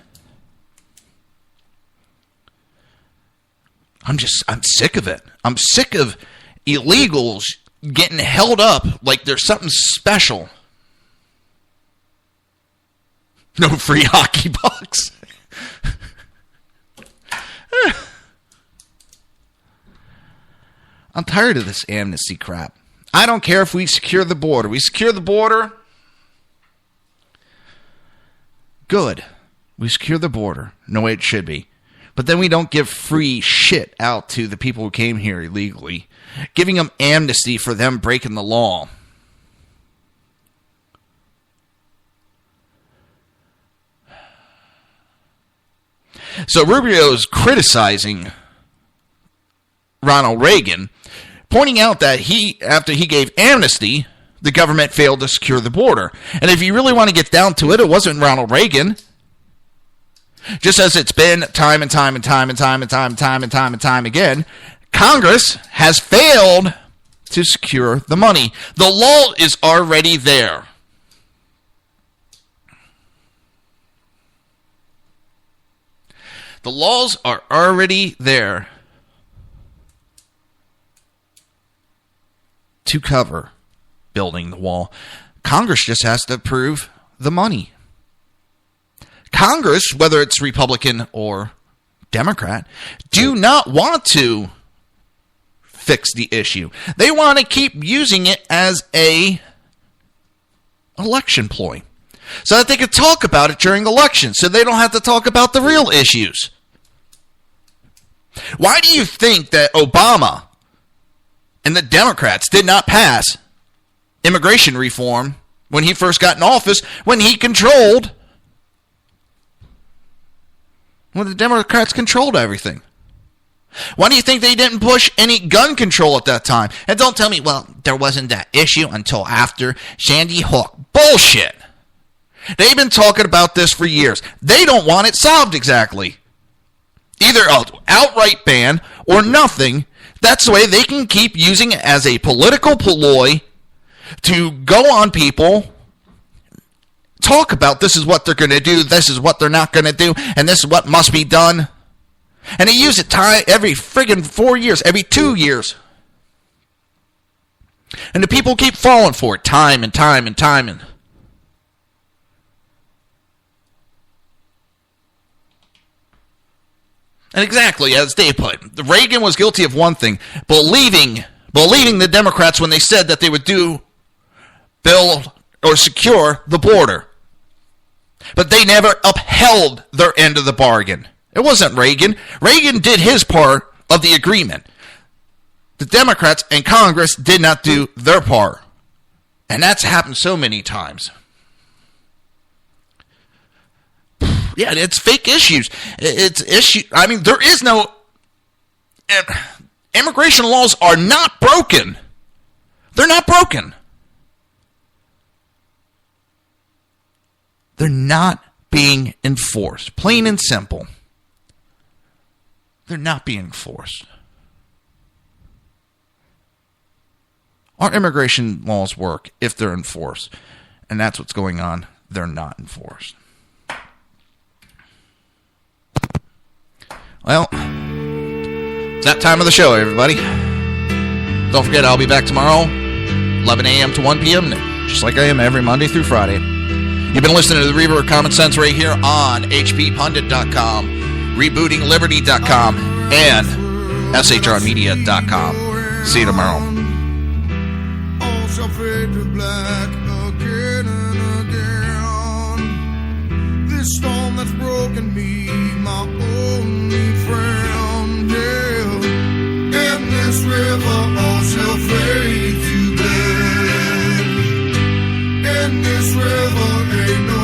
I'm sick of it. I'm sick of illegals getting held up like there's something special. No free hockey pucks. I'm tired of this amnesty crap. I don't care if we secure the border. We secure the border. Good. We secure the border. No way it should be. But then we don't give free shit out to the people who came here illegally. Giving them amnesty for them breaking the law. So Rubio is criticizing Ronald Reagan, pointing out that after he gave amnesty, the government failed to secure the border. And if you really want to get down to it, it wasn't Ronald Reagan. Just as it's been time and time again, Congress has failed to secure the money. The law is already there. The laws are already there to cover building the wall. Congress just has to approve the money. Congress, whether it's Republican or Democrat, do not want to fix the issue. They want to keep using it as a election ploy so that they can talk about it during elections, so they don't have to talk about the real issues. Why do you think that Obama and the Democrats did not pass immigration reform when he first got in office, when the Democrats controlled everything? Why do you think they didn't push any gun control at that time? And don't tell me, well, there wasn't that issue until after Sandy Hook. Bullshit. They've been talking about this for years. They don't want it solved exactly. Either an outright ban or nothing. That's the way they can keep using it as a political ploy to go on people, talk about this is what they're going to do, this is what they're not going to do, and this is what must be done. And they use it every friggin' 4 years, every 2 years. And the people keep falling for it time and time and time. And exactly as they put, Reagan was guilty of one thing, believing the Democrats when they said that they would build or secure the border. But they never upheld their end of the bargain. It wasn't Reagan. Reagan did his part of the agreement. The Democrats and Congress did not do their part. And that's happened so many times. Yeah, it's fake issues. It's issue. I mean, there is no... Immigration laws are not broken. They're not broken. They're not being enforced. Plain and simple. They're not being enforced. Our immigration laws work if they're enforced. And that's what's going on. They're not enforced. Well, it's that time of the show, everybody. Don't forget, I'll be back tomorrow, 11 a.m. to 1 p.m., just like I am every Monday through Friday. You've been listening to the Reaver of Common Sense right here on hppundit.com, rebootingliberty.com, and shrmedia.com. See you tomorrow. All shall fade to black again and again. This storm that's broken me, my only friend, yeah. In this river all shall fade to black. In this river ain't no